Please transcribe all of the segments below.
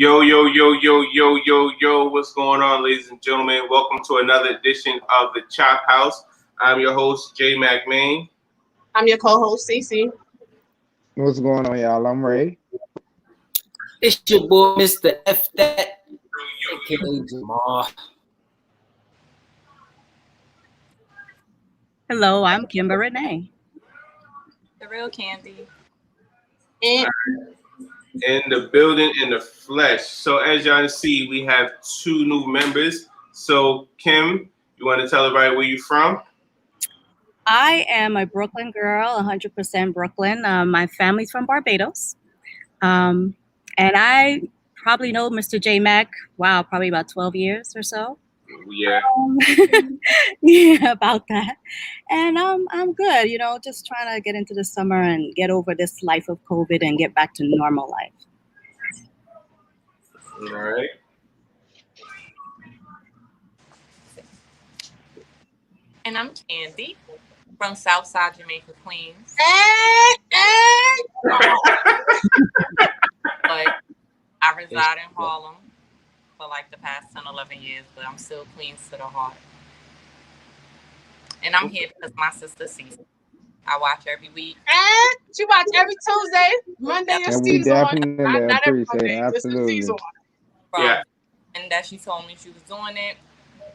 Yo, yo, yo, yo, yo, yo, yo, what's going on, ladies and gentlemen? Welcome to another edition of the Chop House. I'm your host, J Mac Main. I'm your co-host, Cece. What's going on, y'all? I'm Ray. It's your boy, Mr. F That, aka Jamal. Hello, I'm Kimber Renee. The real Candy. And In the building, in the flesh. So as y'all see, we have two new members. So Kim, you want to tell everybody where you from? I am a Brooklyn girl, 100% Brooklyn. My family's from Barbados. And I probably know Mr. J Mac, probably about 12 years or so. Yeah. Yeah, about that. And I'm good, just trying to get into the summer and get over this life of COVID and get back to normal life. All right. And I'm Candy from Southside Jamaica, Queens. But I reside in Harlem for like the past 10, 11 years, but I'm still Queens to the heart. And I'm here because my sister sees it. I watch every week. she watch every Tuesday, Monday, and And we season. definitely Not every appreciate it. Monday, just the Absolutely. season. Yeah. And that she told me she was doing it.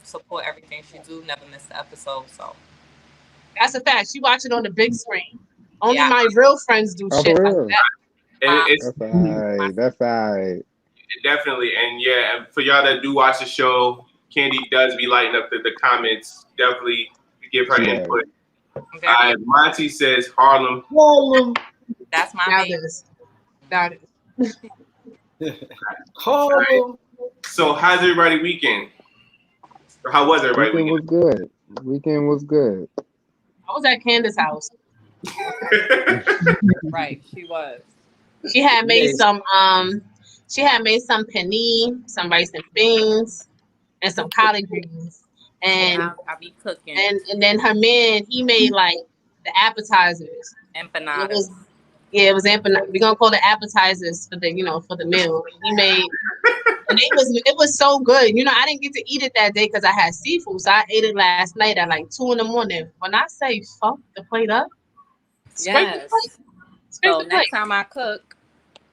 Support everything she do. Never miss the episode. So That's a fact. She watch it on the big screen. Only Yeah. my real friends do Oh, shit for like real? that. It's That's all right. That's all right. definitely, and yeah, and for y'all that do watch the show, Candy does be lighting up the comments. Definitely give her Yeah. input. I'm very, Monty says Harlem. that's my Now baby. this. Now this. Harlem. So how's everybody weekend? Or how was everybody Weekend was good. Weekend was good. I was at Candace's house. Right, she was. She had made Yes. some panini, some rice and beans, and some collard greens. And I be cooking and then her man, he made like the appetizers. empanadas. It was empanada. We're gonna call it appetizers for the meal. He made, and it was so good. I didn't get to eat it that day because I had seafood, so I ate it last night at like 2 a.m. When I say fuck the plate up, scrape the Yes. plate. Scrape So the plate. next time I cook,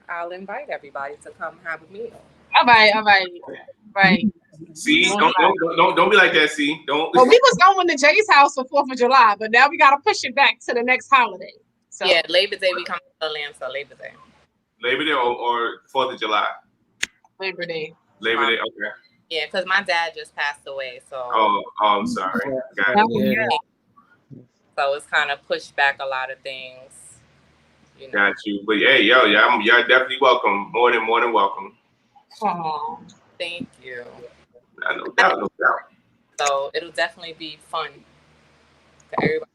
I'll invite everybody to come have a meal. All right. See, don't be like that. See, don't. Well, we was going to Jay's house for 4th of July, but now we gotta push it back to the next holiday. So Yeah, Labor Day we come to Atlanta. Labor Day. Labor Day or 4th of July. Labor Day. Labor Day. Okay. Yeah, because my dad just passed away, so Oh, I'm sorry. Got it. Yeah. so it's kind of pushed back a lot of things. Got you. But hey, y'all definitely welcome. More than welcome. Aw. Thank you. No doubt. So it'll definitely be fun for everybody.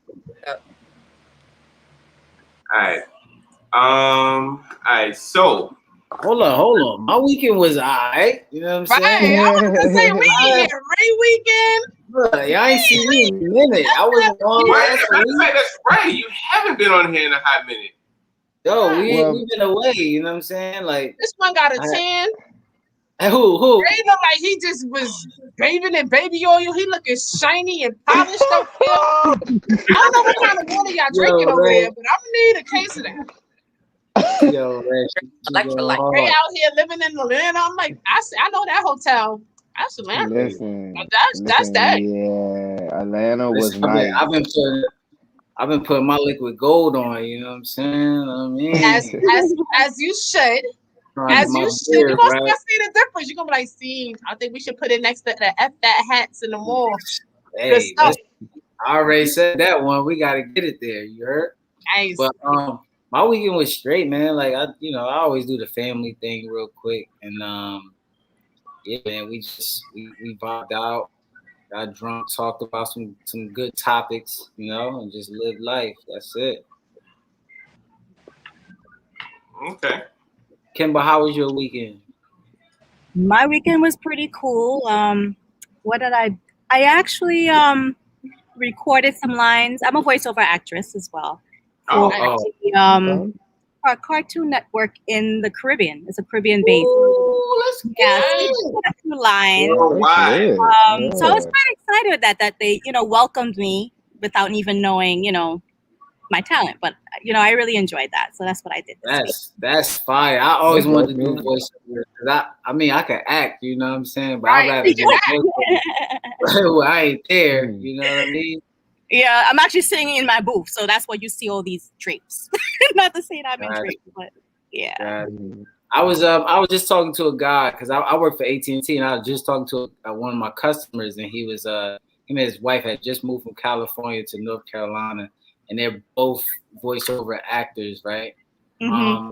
All right. So Hold on. My weekend was all right. You know what I'm Right. saying? I was gonna say we here Ray weekend. Look, y'all ain't seen me in a minute. I wasn't on last week. that's right. You haven't been on here in a hot minute. Yo, Well- we've been away. You know what I'm saying? Like, This one got a tan. who? Ray look like he just was bathing in baby oil. He looking shiny and polished up here. I don't know what kind of water y'all drinking over Ray. there, but I'm gonna need a case of that. Yo, man, Electrolyte. Ray out here living in Atlanta. I'm like, I know that hotel. That's Atlanta. Listen. That's that. Yeah, Atlanta was Listen, nice. I've been putting my liquid gold on. You know what I'm saying? I mean, As you should. As you should. You're gonna see the difference. You're gonna be like, see, I think we should put it next to the F that hats in the mall. Good Hey, stuff. I already said that one. We got to get it there. You heard? Nice. But my weekend was straight, man. Like I always do the family thing real quick, and yeah, man, we vibed out, got drunk, talked about some good topics, and just lived life. That's it. Okay. Kimber, how was your weekend? My weekend was pretty cool. What did I actually recorded some lines. I'm a voiceover actress as well. Oh, For Cartoon Network in the Caribbean. It's a Caribbean base. Ooh, let's get Yeah, so it. we did a few lines. Yeah, that's Why? lit. So I was Yeah. quite excited with that they, welcomed me without even knowing, my talent. But, I really enjoyed that. So that's what I did this week. That's fire. I always That's wanted to dope, do yeah. voiceover. I mean, I can act, you know what I'm saying? But Right. I'd rather do voiceover. Well, I ain't there, Mm. you know what I mean? Yeah, I'm actually sitting in my booth. So that's why you see all these drapes. Not to say that I'm in Gotcha. drapes, but yeah. Gotcha. Mhm. I was just talking to a guy because I work for AT&T, and I was just talking to one of my customers, and he was him and his wife had just moved from California to North Carolina, and they're both voiceover actors, right? Mhm.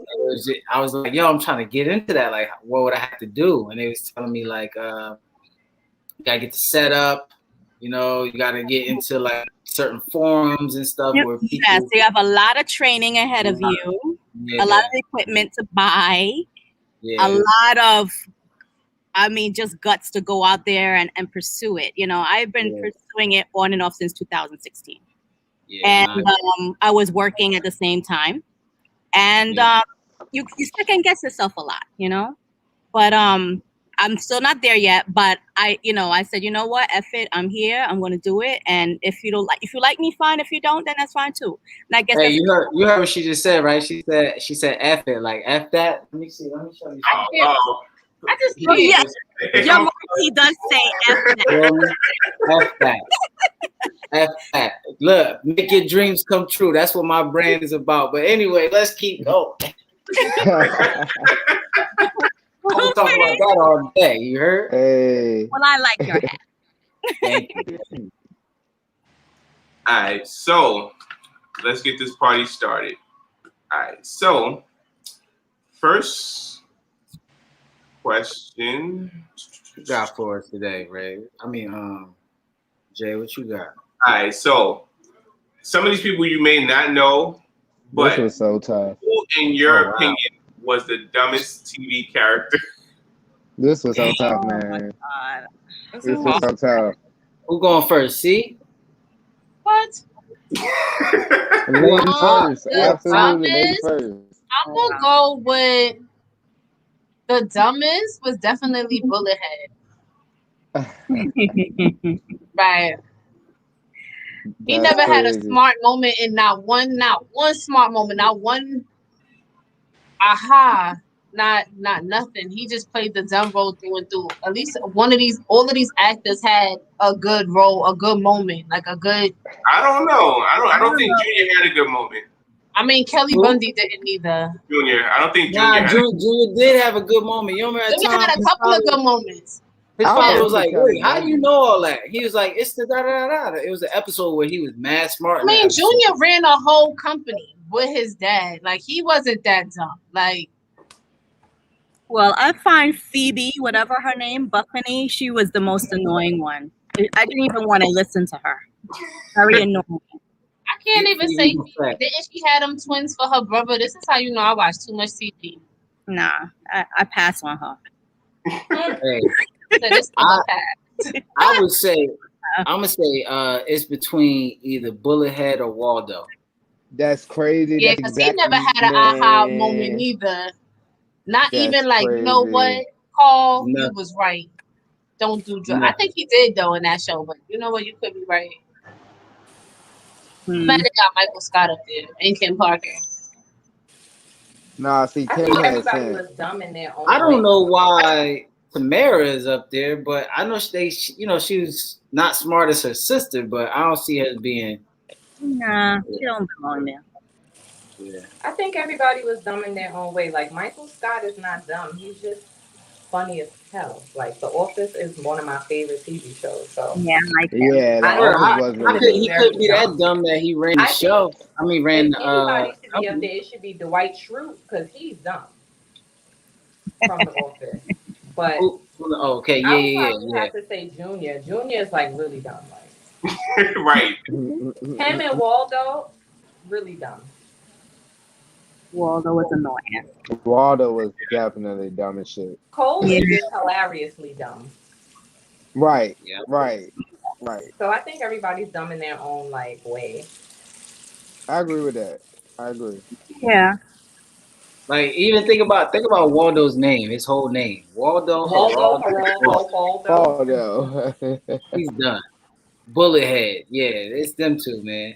I was like, yo, I'm trying to get into that. Like, what would I have to do? And they was telling me like, you gotta get the setup, you gotta get into like certain forums and stuff where people. Yes, you have a lot of training ahead of you, a lot of equipment to buy, a lot of, just guts to go out there and pursue it. I've been pursuing it on and off since 2016. And I was working at the same time. And you second guess yourself a lot, but I'm still not there yet. But I said, you know what, F it, I'm here, I'm gonna do it. And if you like me, fine. If you don't, then that's fine too. And I guess Hey, you heard what she just said, right? She said F it, like F that. Let me see. Let me show you something. Oh, I just Oh, yeah. can't. Your he does say F that. F that. F that. Look, make your dreams come true. That's what my brand is about. But anyway, let's keep going. I'm gonna talk about that all day. You heard? Hey. Well, I like your hat. Thank you. all right. So let's get this party started. All right. So first question. What you got for us today, Ray? Jay, what you got? All right. So some of these people you may not know, but This was so tough. who, in your wow. opinion, was the dumbest TV character? This was so tough, man. This was so tough. Who going first? See? What? Lady first. The Absolutely, lady dumbest? first. I'm gonna go with the dumbest was definitely Bullethead. Right. He That's never had a crazy. smart moment in not one smart moment, not one aha, not nothing. He just played the dumb role through and through. At least all of these actors had a good role, a good moment, like a good. I don't know. I don't think Junior had a good moment. I mean, Kelly Bundy didn't either. Junior, I don't think Junior. Nah, Junior did have a good moment. You remember that Junior time? had a couple of good moments. His I father was remember like, Kelly "Wait, how do Bundy. you know all that?" He was like, "It's the da da da da." It was an episode where he was mad smart. I in that mean, episode. Junior ran a whole company with his dad. Like, he wasn't that dumb. Like, Well, I find Phoebe, whatever her name, Buffany, she was the most annoying one. I didn't even want to listen to her. Very annoying. I can't even say didn't she had them twins for her brother? This is how you know I watch too much TV. Nah, I pass on her. Hey, So this I would say, I'm gonna say, it's between either Bullethead or Waldo. That's crazy. Yeah, That's because exactly, he never had an aha moment neither. Not That's even like, you know what, crazy. Paul, No. he was right. Don't do drugs. No. I think he did though in that show, but you know what, you could be right. Might have got Michael Scott up there and Kim Parker. Nah, see, I Kim think had everybody sense. was dumb in their own I don't way. know why Tamara is up there, but I know she was not smart as her sister, but I don't see her as being. Nah, she don't belong there. Yeah. I think everybody was dumb in their own way. Like, Michael Scott is not dumb. He's just funny as hell. Like, The Office is one of my favorite TV shows. So Yeah, I like that. Yeah, the office was really good. He could be that dumb that he ran the show. I mean, ran if anybody should be up company. there, it should be Dwight Schrute because he's dumb from The Office. But okay, I would yeah. probably have to say Junior. Junior is like really dumb. Like Right. him and Waldo, really dumb. Waldo was annoying. Waldo was definitely dumb as shit. Cole is just hilariously dumb. Right. Yeah. Right. So I think everybody's dumb in their own like way. I agree with that. I agree. Yeah. Like even think about Waldo's name, his whole name. Waldo, Waldo, Geraldo. Geraldo. He's done. Bullethead. Yeah, it's them two, man.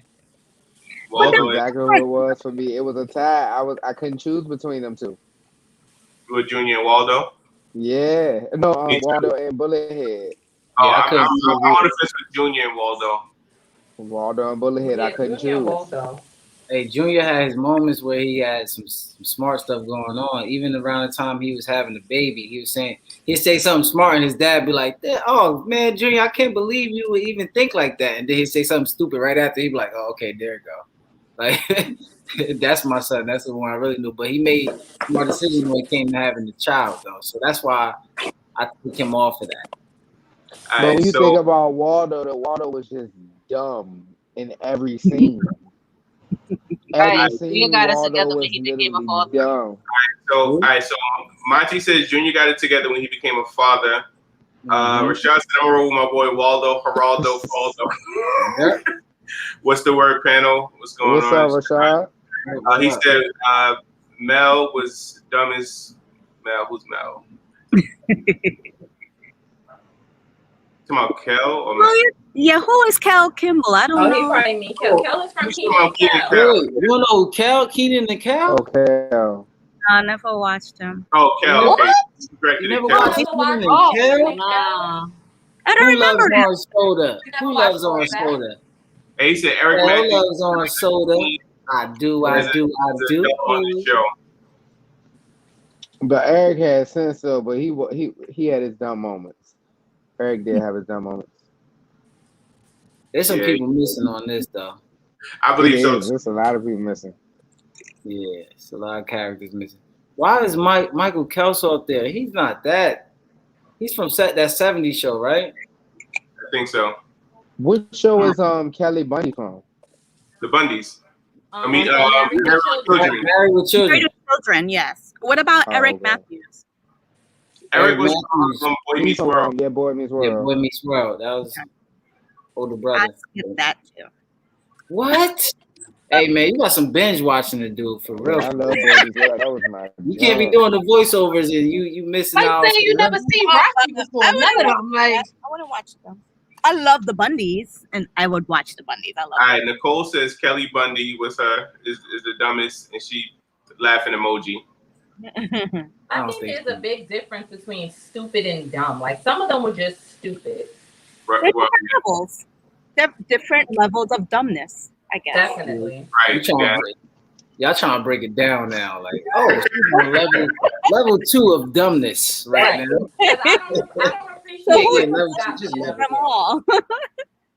That's Waldo is exactly who it was for me. It was a tie. I couldn't choose between them two. with Junior and Waldo. Yeah. No, Me too. Waldo and Bullethead. Oh, Yeah, I I'm couldn't choose on the either. fence with Junior and Waldo. Waldo and Bullethead. I Yeah, couldn't Junior and choose. Waldo. Hey, Junior had his moments where he had some smart stuff going on. Even around the time he was having the baby, he'd say something smart, and his dad be like, "Oh man, Junior, I can't believe you would even think like that." And then he'd say something stupid right after. He'd be like, "Oh, okay, there you go." Like that's my son. That's the one I really knew. But he made smart decisions when it came to having the child, though. So that's why I took him off of that. All But right, when you so think about Waldo, the Waldo was just dumb in every scene. Right. Every You scene, got it Waldo together when was he became a literally father. dumb. all right, so Monty says Junior got it together when he became a father. Rashad said I'm gonna roll with my boy Waldo, Geraldo, Faldo. Yeah. What's the word, panel? What's going What's on? up, Rashad? He said Mel was dumb as Mel. Who's Mel? Talking about Kel or Mel? Yeah, who is Cal Kimball? I don't Oh, he know. probably mean Kel. Kel is from Who's Keenan talking and about Keenan Kel. Kel? Wait, you know Keenan and Kel? Okay. I never watched him. Oh, Kel. What? Okay. Corrected You it, never Kel. watched Never watched Keenan and Kel? Keenan and Kel. Nah. I don't Who loves remember him. orange soda? You never Who watched loves all orange that? soda? Hey, he said Eric Who Matthews loves orange soda? I do, I is do, I a do. dog on the show. But Eric had sense though, but he had his dumb moments. Eric did have his dumb moments. There's some Yeah, people missing on this though. I It believe so. is. There's a lot of people missing. Yeah, it's a lot of characters missing. Why is Michael Kelso up there? He's not that. He's from that 70s show, right? I think so. Which show is Kelly Bundy from? The Bundys. I mean, Married with Married with Children. Children. Married with Children. Married with Children, yes. What about Oh, Eric okay. Matthews? Eric was Matthews. from Boy He's Meets from World. Yeah, Boy Meets Yeah, World. Boy Meets World. That was older I brother. skipped that too. What? Hey man, you got some binge watching to do for real. Yeah, I love Boy Meets World. That was my You can't be jam. doing the voiceovers and you missing Like out. saying you never seen Rocky before. I None wouldn't of them. Like, I wouldn't watch them. I love the Bundys, and I would watch the Bundys. I love All right, Nicole says Kelly Bundy was her is the dumbest, and she laughing emoji. them. I think there's a big difference between stupid and dumb. Like some of them were just stupid. They're Well, different levels. They're different levels of dumbness, I guess. Definitely. right, Y'all trying to break it down now. Like, oh, she's on level 2 of dumbness right now. 'Cause I don't appreciate So Yeah, it. level Stop 2, just it. level Them all.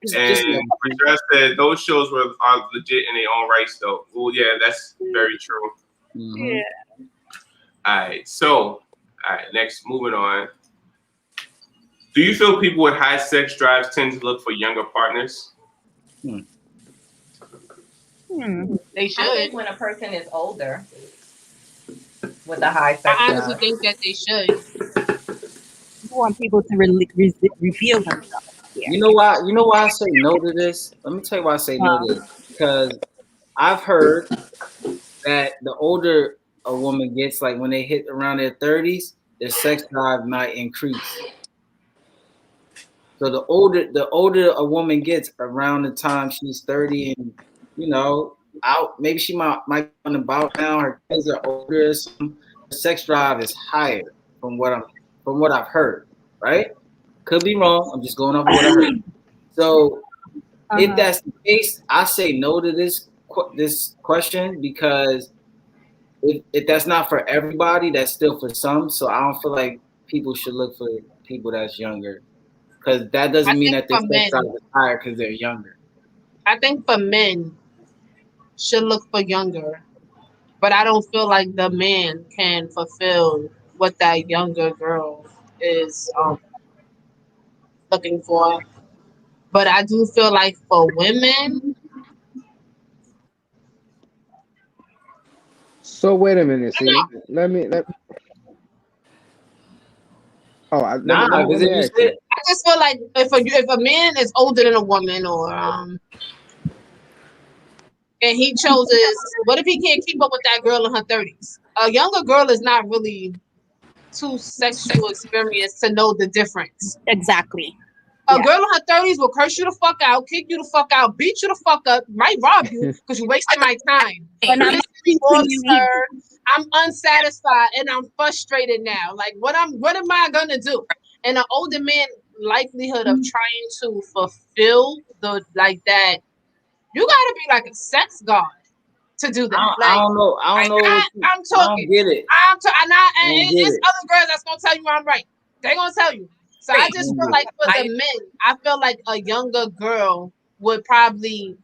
just And Rashad said those shows are legit in their own rights, though. Well, yeah, that's very true. Mhm. Yeah. All right, next, moving on. Do you feel people with high sex drives tend to look for younger partners? they I should. think when a person is older with a high sex I honestly drive. think that they should. You want people to reveal themselves. You know why I say no to this? Let me tell you why I say no to this. Because I've heard that the older a woman gets, like when they hit around their 30s, their sex drive might increase. So the older a woman gets around the time she's 30 and out, maybe she might be on about now, her kids are older, her sex drive is higher from what I've heard, right? Could be wrong. I'm just going off of what I heard. So if that's the case, I say no to this question because if that's not for everybody, that's still for some. So I don't feel like people should look for people that's younger because that doesn't mean that their sex drive is higher because they're younger. I think for men should look for younger, but I don't feel like the man can fulfill what that younger girl is looking for. But I do feel like for women, So wait a minute, see. Let me Nah, because if you ask said you. I just feel like if a man is older than a woman, or and he chooses, what if he can't keep up with that girl in her 30s? A younger girl is not really too sexual experienced to know the difference. Exactly. A girl in her 30s will curse you the fuck out, kick you the fuck out, beat you the fuck up, might rob you because you wasted my time. And I'm This not teaching is you either. absurd. I'm unsatisfied and I'm frustrated now. Like, what am I gonna do? And an older man likelihood of trying to fulfill the like that, you gotta be like a sex god to do that. I don't know. I don't know. I'm I talking. don't get it. And it's other girls that's gonna tell you I'm right. They're gonna tell you. So I just feel like for the men, I feel like a younger girl would probably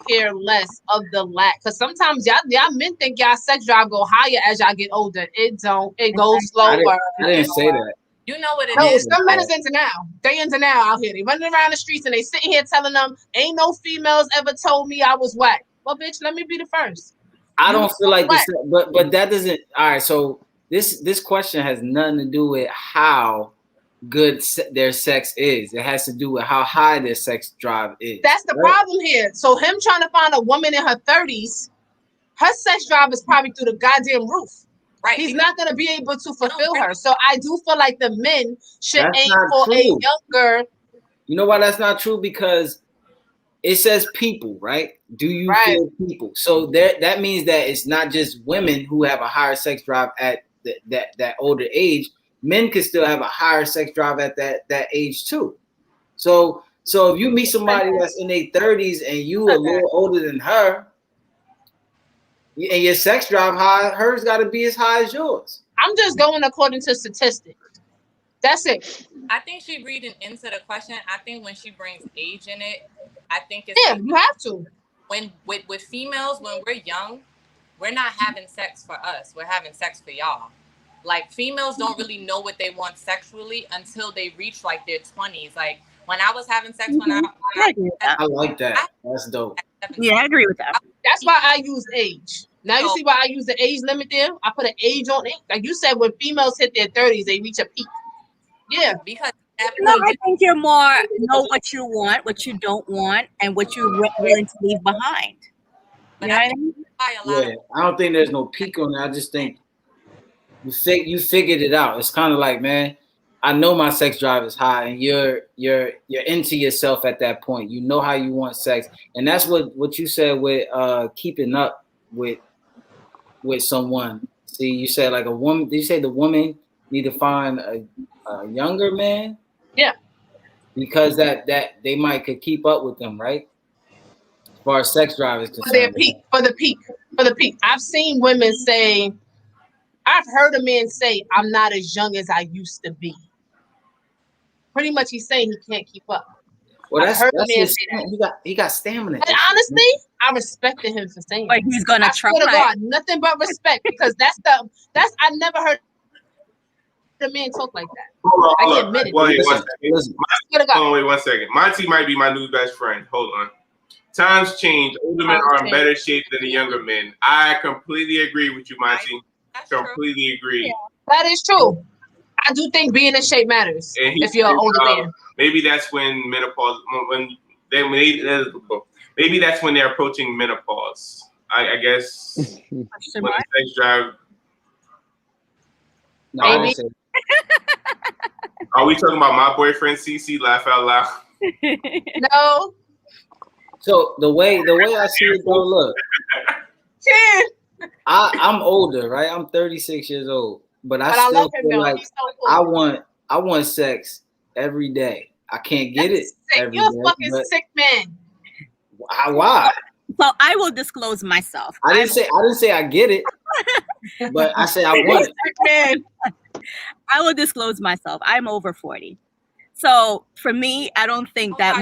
care less of the lack. Because sometimes y'all men think y'all sex drive go higher as y'all get older. It don't. It goes slower. I didn't say that. You know what it No, is? some men is into now. They into now out here. They running around the streets and they sitting here telling them, ain't no females ever told me I was whack. Well, bitch, let me be the first. I don't feel like this, but that doesn't. All right, so this question has nothing to do with how good their sex is. It has to do with how high their sex drive is. That's the problem here. So him trying to find a woman in her 30s, her sex drive is probably through the goddamn roof. Right. He's not going to be able to fulfill her. So I do feel like the men should aim for a younger. You know why that's not true? Because it says people, right? Do you feel people? So that means that it's not just women who have a higher sex drive at that older age. Men can still have a higher sex drive at that age too. So if you meet somebody that's in their 30s and you a little older than her, and your sex drive high, hers got to be as high as yours. I'm just going according to statistics. That's it. I think she's reading into the question. I think when she brings age in it, I think it's you have to. When with females, when we're young, we're not having sex for us. We're having sex for y'all. Like females don't really know what they want sexually until they reach like their 20s. Like when I was having sex when I like that. That's dope. Yeah, I agree with that. That's why I use age. Now you see why I use the age limit there? I put an age on it. Like you said, when females hit their 30s, they reach a peak. Yeah. Because no, I think you're more know what you want, what you don't want, and what you're willing to leave behind. You know what I mean? Yeah, I don't think there's no peak on it. I just think you figured it out. It's kind of like, man, I know my sex drive is high, and you're into yourself at that point. You know how you want sex, and that's what you said with keeping up with someone. See, you said like a woman. Did you say the woman need to find a younger man? Yeah, because that they might could keep up with them, right? As far as sex drive is concerned. For the peak. I've seen women say, I've heard a man say, I'm not as young as I used to be. Pretty much he's saying he can't keep up. Well, that's he got stamina. And honestly, I respected him for saying like he's gonna try. God, nothing but respect because I never heard a man talk like that. Hold on. Wait, one second. Monty might be my new best friend. Hold on. Times change. Older men are in better shape than the younger men. I completely agree with you, Monty. Completely agree. Yeah, that is true. I do think being in shape matters if you're an older man. Maybe that's when menopause. Maybe that's when they're approaching menopause. I guess when the sex drive. Maybe. Are we talking about my boyfriend CC? Laugh out loud. No. So the way I see it, though, look. I'm older, right? I'm 36 years old, but I still feel like I want sex every day. I can't get it every day. You're a fucking sick man. Why? So I will disclose myself. I didn't say I get it, but I say I want it. I will disclose myself. I'm over 40. So for me, I don't think that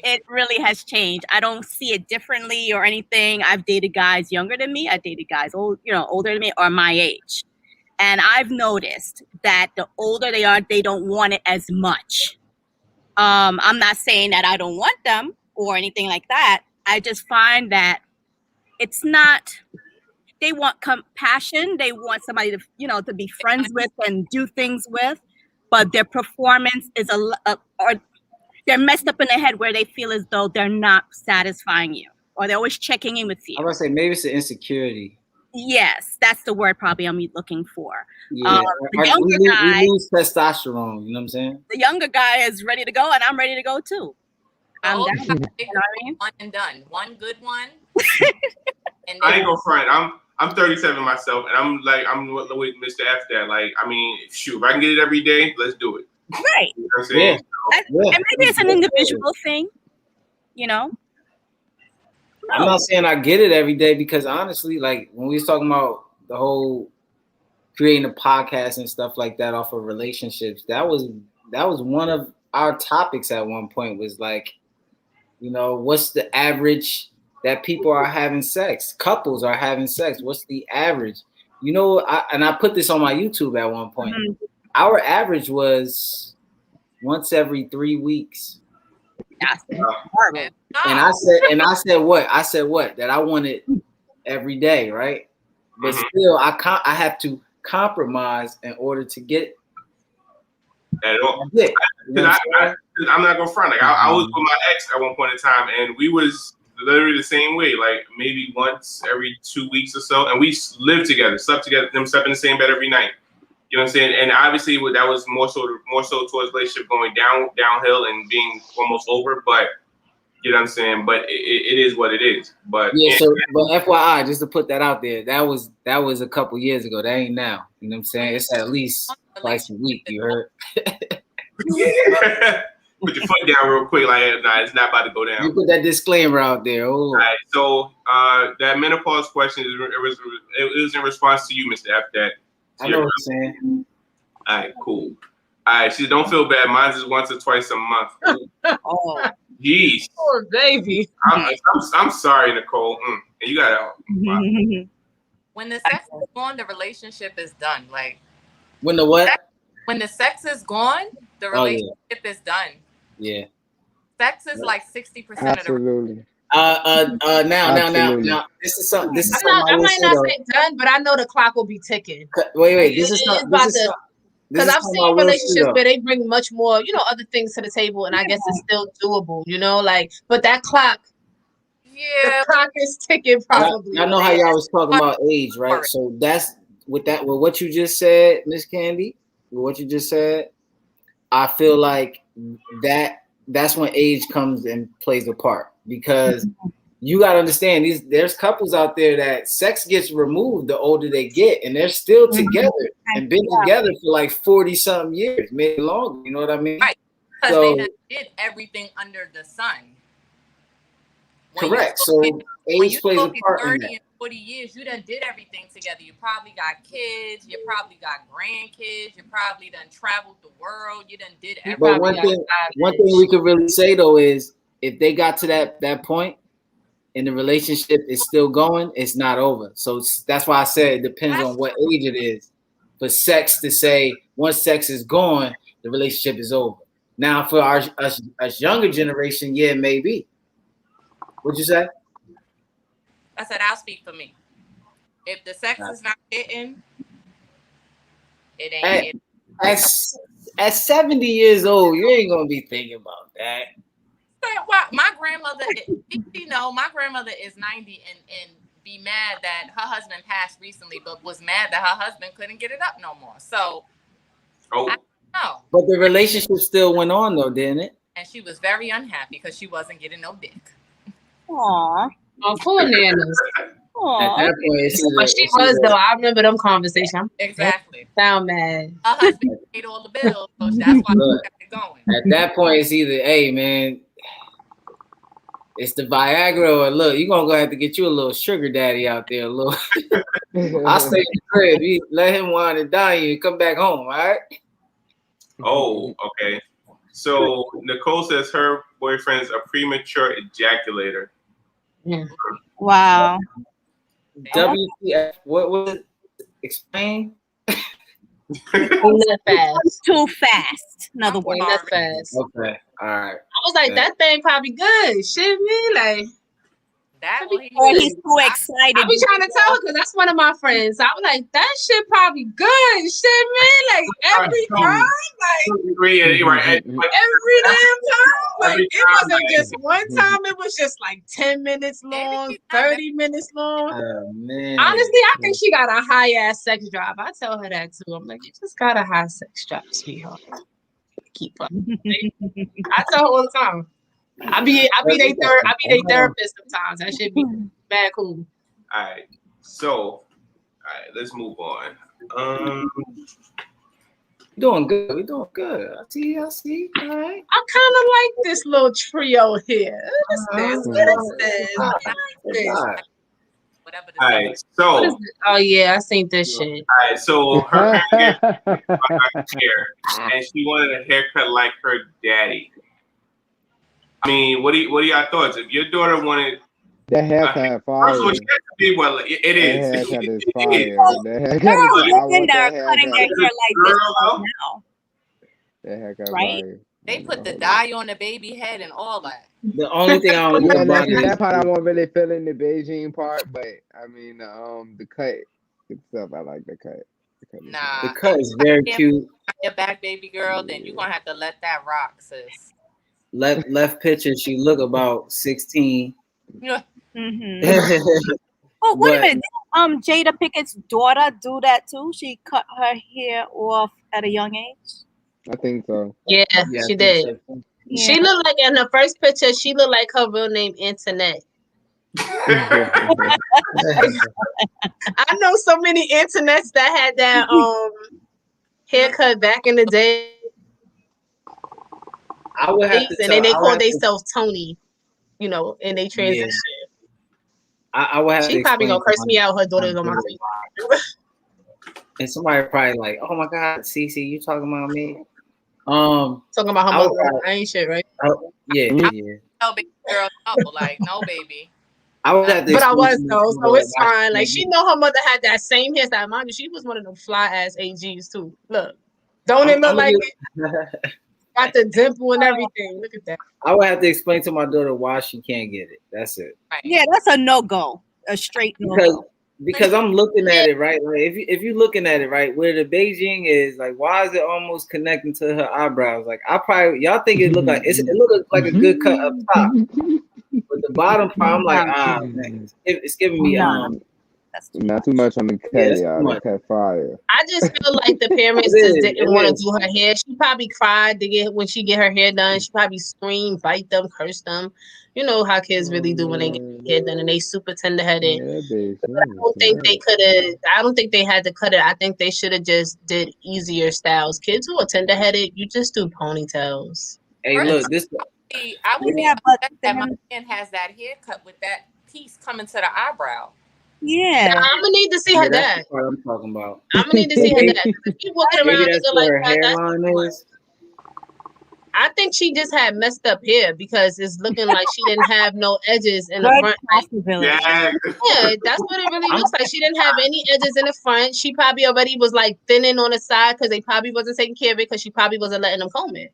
it really has changed. I don't see it differently or anything. I've dated guys younger than me. I dated guys older than me or my age. And I've noticed that the older they are, they don't want it as much. I'm not saying that I don't want them or anything like that. I just find that it's not, they want compassion. They want somebody to be friends with and do things with, but their performance is they're messed up in the head where they feel as though they're not satisfying you, or they're always checking in with you. I was gonna say maybe it's an insecurity. Yes, that's the word probably I'm looking for. Yeah, The younger guy, we lose testosterone. You know what I'm saying? the younger guy is ready to go, and I'm ready to go too. I'm Oh, down. You know what I mean? one and done. One good one. And I ain't gonna front. I'm 37 myself, and I'm with Mr. F that. Like, I mean, shoot, if I can get it every day, let's do it. Right. You know what I'm saying? Yeah. And maybe it's an individual thing, you know. I'm not saying I get it every day because honestly, like when we was talking about the whole creating a podcast and stuff like that off of relationships, that was one of our topics at one point was like, you know, what's the average that people are having sex? Couples are having sex. What's the average? You know, I put this on my YouTube at one point. Mm-hmm. Our average was once every 3 weeks. That's horrible. And I said what? That I want it every day, right? But still, I have to compromise in order to get at all. I'm not gonna front. Like I was with my ex at one point in time, and we was literally the same way. Like maybe once every 2 weeks or so, and we lived together, slept together, slept in the same bed every night. You know what I'm saying? And obviously, that was more so towards relationship going downhill and being almost over. But you know what I'm saying? But it is what it is. But yeah. So, but FYI, just to put that out there, that was a couple years ago. That ain't now. You know what I'm saying? It's at least twice a week. You heard? Put your foot down real quick. Like, nah, it's not about to go down. You put that disclaimer out there. Oh. All right. So that menopause question it was in response to you, Mr. F. That. I know what you're saying. All right, cool. All right, she don't feel bad. Mine's is once or twice a month. Oh, jeez. Poor baby. I'm sorry, Nicole. And you got it. When the sex is gone, the relationship is done. Like when the what? When the sex is gone, the relationship is done. Yeah. Sex is like 60% Absolutely. of the. Now. This is something. I might not say done, but I know the clock will be ticking. Wait. This is because I've seen relationships where they bring much more, other things to the table, and I guess it's still doable, but that clock, the clock is ticking probably. I know how y'all was talking about age, right? So that's with what you just said, Miss Candy, with what you just said, I feel like that's when age comes and plays a part. Because you got to understand, there's couples out there that sex gets removed the older they get, and they're still together and been together for like 40-something years, maybe longer. You know what I mean? Right. Because they did everything under the sun. Correct. So age plays a part in that. 30 and 40 years, you done did everything together. You probably got kids. You probably got grandkids. You probably done traveled the world. You done did everything. But one thing we could really say though is, if they got to that point and the relationship is still going, it's not over. So that's why I said it depends on what age it is. For sex to say once sex is gone, the relationship is over. Now for us younger generation, yeah, maybe. What'd you say? I said I'll speak for me. If the sex is not hitting, it ain't hitting. At 70 years old, you ain't gonna be thinking about that. Well, my grandmother, my grandmother is 90 and be mad that her husband passed recently, but was mad that her husband couldn't get it up no more. So, I don't know. But the relationship still went on though, didn't it? And she was very unhappy because she wasn't getting no dick. Aww. Oh, poor Nanas. Aww. At that point, she was though. I remember them conversations. Exactly. Sound mad. Her husband paid all the bills, so that's why she got it going. At that point, it's either, hey man, it's the Viagra, or look, you're gonna have to get you a little sugar daddy out there, a little. I'll stay in the crib. You let him wine and dine you and come back home, all right? Oh, okay. So Nicole says her boyfriend's a premature ejaculator. Yeah. Wow. WTF? What was it? Explain. Too fast. In other words, that's fast. Okay. All right. I was like, that thing probably good. Shit me, like. That be- or Or he's too excited. I be trying to tell her because that's one of my friends. I was like, that shit probably good, shit, man. Like every time, Right. every damn time. Like Every it time, wasn't like- just one time. It was just like 10 minutes long, 30 minutes long. Oh man. Honestly, I think she got a high ass sex drive. I tell her that too. I'm like, you just got a high sex drive, sweetheart. Keep up. I tell her all the time. I be they therapist sometimes. That should be bad cool. All right. So, let's move on. Doing good. We're doing good. I see. All right. I kind of like this little trio here. What is this? whatever the All right. What is So, this? Oh yeah, I seen this shit. all right. So her hair, and she wanted a haircut like her daddy. I mean, what are y'all thoughts? If your daughter wanted that haircut fire. first of all, she has to be well. It is. That haircut is It fire. is. That haircut Girls is. I women want that are that cutting their haircut. hair like this Girl. now. That haircut Right? fire. They put the dye on the baby head and all that. The only thing I don't like Yeah, about that it part I won't really feel in the Beijing part, but I mean, the cut itself, I like the cut. Nah. the cut is very cute. Your back, baby girl, then you're gonna have to let that rock, sis. Left picture, she look about 16. Yeah. Oh, wait a But- minute. Didn't, Jada Pickett's daughter do that too? She cut her hair off at a young age. I think so. Yeah, Yeah, I she think did. so. She looked like in the first picture. She looked like her real name, Antoinette. I know so many internets that had that haircut back in the day. I would have to And tell, then they I would call have to- themselves Tony, you know, and they transition. I would have to She probably explain gonna curse to me out. Her daughter's on my face. And somebody probably like, oh my God, Cece, you talking about me? Talking about her I would mother. I ain't shit, right? Yeah. No, baby girl, no, like no, baby. I would have to But I explain was to though, my so daughter it's why fine. Like she she know her mother had that same hairstyle. Mind you, she was one of them fly ass AGs too. Look, don't it look like it? Got the dimple and everything. Look at that. I would have to explain to my daughter why she can't get it. That's it. Right. Yeah, that's a no-go. A straight no-go. Because I'm looking at it right. Like if you're looking at it right, where the Beijing is, like, why is it almost connecting to her eyebrows? Like y'all think it look like it looks like a good cut up top, but the bottom part, I'm like, man, it's giving me Not too much on the cut, y'all. The cut fire. I just feel like the parents just didn't want to do her hair. She probably cried when she get her hair done. She probably screamed, bite them, curse them. You know how kids really do when they get their hair done, and they super tender headed. I don't think they could have. I don't think they had to cut it. I think they should have just did easier styles. Kids who are tender headed, you just do ponytails. Hey, look, this. I would be upset that my man has that haircut with that piece coming to the eyebrow. Yeah. I'm gonna need to see her dad. That's what I'm talking about. I'm gonna need to see her dad. If you walking around Maybe that's looking where like her that, hairline is. I think she just had messed up hair because it's looking like she didn't have no edges in the front. Yeah, that's what it really looks like. She didn't have any edges in the front. She probably already was like thinning on the side because they probably wasn't taking care of it because she probably wasn't letting them comb it.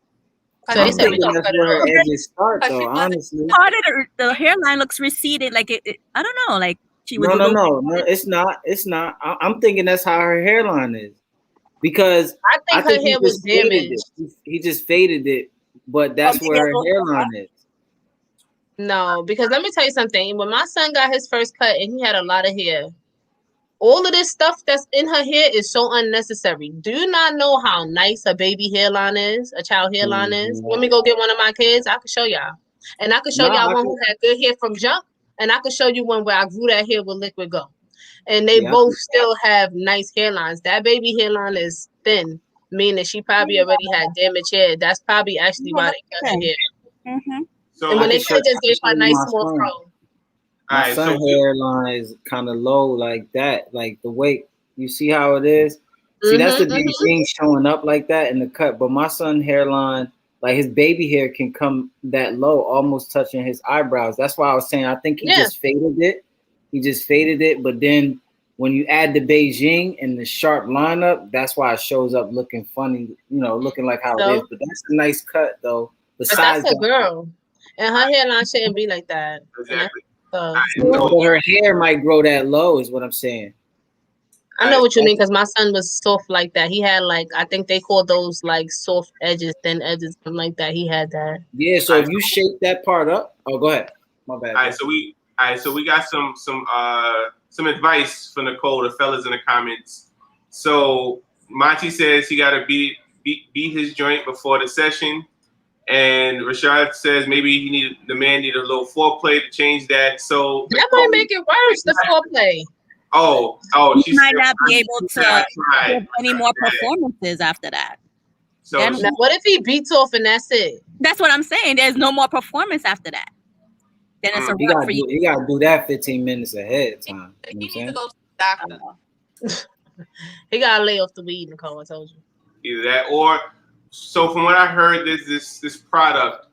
So they said we gonna cut it where her off. edges start, though. Honestly, Part of the hairline looks receded, like it. I don't know, like she was. No, it's not. It's not. I'm thinking that's how her hairline is, because I think her hair was damaged. He just faded it, but that's where her hairline is. No, because let me tell you something. When my son got his first cut and he had a lot of hair, all of this stuff that's in her hair is so unnecessary. Do you not know how nice a baby hairline is, a child hairline is? Let me go get one of my kids. I can show y'all. And I can show y'all one who had good hair from jump. And I can show you one where I grew that hair with liquid gold. And they both still have nice hairlines. That baby hairline is thin, meaning she probably already had damaged hair. That's probably actually why they cut her hair. So and when they could just give her a nice small fro. My son's hairline is kind of low like that. Like the way you see how it is. See, that's the Beijing showing up like that in the cut. But my son's hairline, like his baby hair can come that low, almost touching his eyebrows. That's why I was saying I think he just faded it. He just faded it. But then when you add the Beijing and the sharp lineup, that's why it shows up looking funny, you know, looking like how it is. But that's a nice cut though. But that's a girl. And her hairline shouldn't be like that. Exactly. But her hair might grow that low, is what I'm saying. I know what you mean, because my son was soft like that. He had like, I think they call those like soft edges, thin edges, something like that. He had that. Yeah, so if you shape that part up, go ahead. My bad. All right, so we got some advice for Nicole, the fellas in the comments. So Monty says he gotta beat his joint before the session. And Rashad says maybe the man need a little foreplay to change that. So that might make it worse, the foreplay. He might not be able to give any more performances after that. So now, what if he beats off and that's it? That's what I'm saying. There's no more performance after that. Then it's a wrap for you. You gotta do that 15 minutes ahead of time. He needs to go to the doctor. He gotta lay off the weed, Nicole. I told you. Either that or so. From what I heard, there's this product.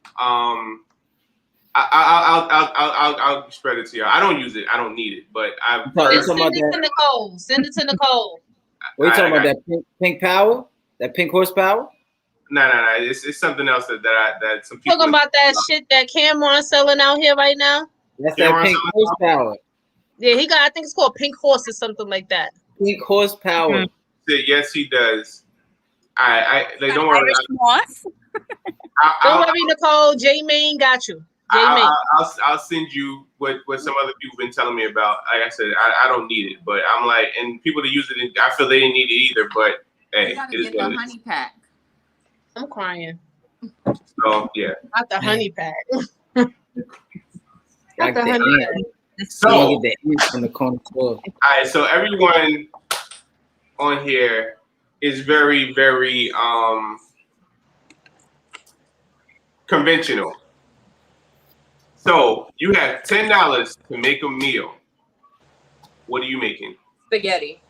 I'll spread it to you. I don't use it. I don't need it, but I've heard. Send it to Nicole. Send it to Nicole. What are you talking about? That pink power? That pink horsepower? No. It's something else that some people talking about that shit that Cameron selling out here right now. That's that pink horsepower. Yeah, he got. I think it's called Pink Horse or something like that. Pink horsepower. Mm-hmm. Yes, he does. Don't worry. Don't worry, Nicole. J Main got you. I'll send you what some other people been telling me about. Like I said, I don't need it, but I'm like, and people that use it, I feel they didn't need it either. But hey, you gotta get the honey pack. I'm crying. So yeah, not the honey pack. Not the honey pack. So get the from the corner store. All right, so everyone on here is very, very conventional. So you have $10 to make a meal. What are you making? Spaghetti.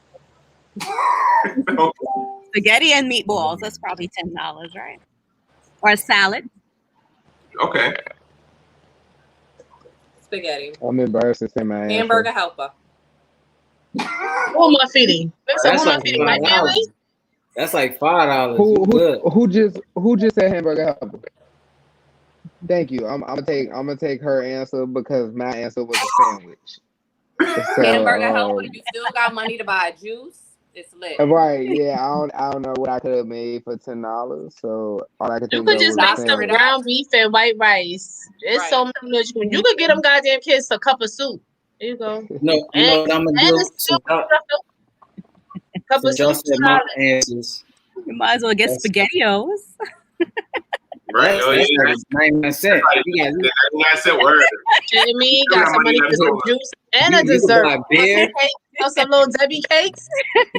Spaghetti and meatballs. That's probably $10, right? Or a salad. Okay. Spaghetti. I'm embarrassed to say my answer. Hamburger helper. Who am I feeding? My family? That's like $5. Who just said hamburger helper? Thank you. I'm gonna take her answer because my answer was a sandwich. So, hamburger helper. You still got money to buy a juice. It's lit. Right? Yeah. I don't know what I could have made for $10. So all I could think you could just make some ground beef and white rice. There's so much you could get them goddamn kids a cup of soup. There you go. No, you know what I'm gonna do? Cup of soup. You might as well get SpaghettiOs. Right. That's 99 cents. You got 99 cent word. Jimmy got some money for some juice and a dessert. Some little Debbie cakes.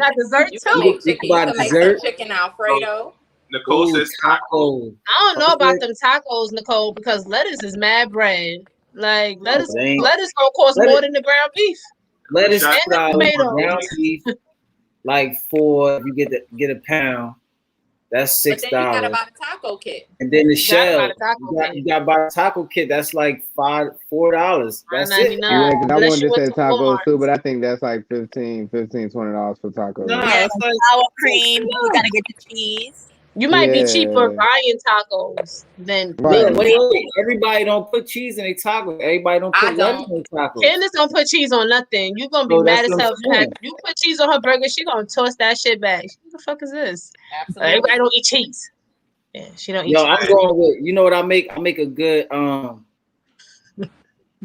Got dessert too. Chicken Alfredo. Nicole says tacos. I don't know about them tacos, Nicole, because lettuce is mad bread. Like lettuce gonna cost more than the ground beef. Lettuce and ground beef. Like if you get a pound. That's $6. But then you gotta buy the taco kit. And then the shell. You gotta buy the taco kit. That's like $4. That's it. Yeah, because I wanted to say tacos too, but I think that's like $15, $20 for tacos. No, it's like sour cream. You gotta get the cheese. You might be cheaper buying tacos than everybody don't put cheese in their tacos. Everybody don't put lettuce in their tacos. Candace don't put cheese on nothing. You're gonna be mad as hell. You put cheese on her burger, she gonna toss that shit back. What the fuck is this? Absolutely. Everybody don't eat cheese. Yeah, she don't eat cheese. I'm going with, you know what I make? I make a good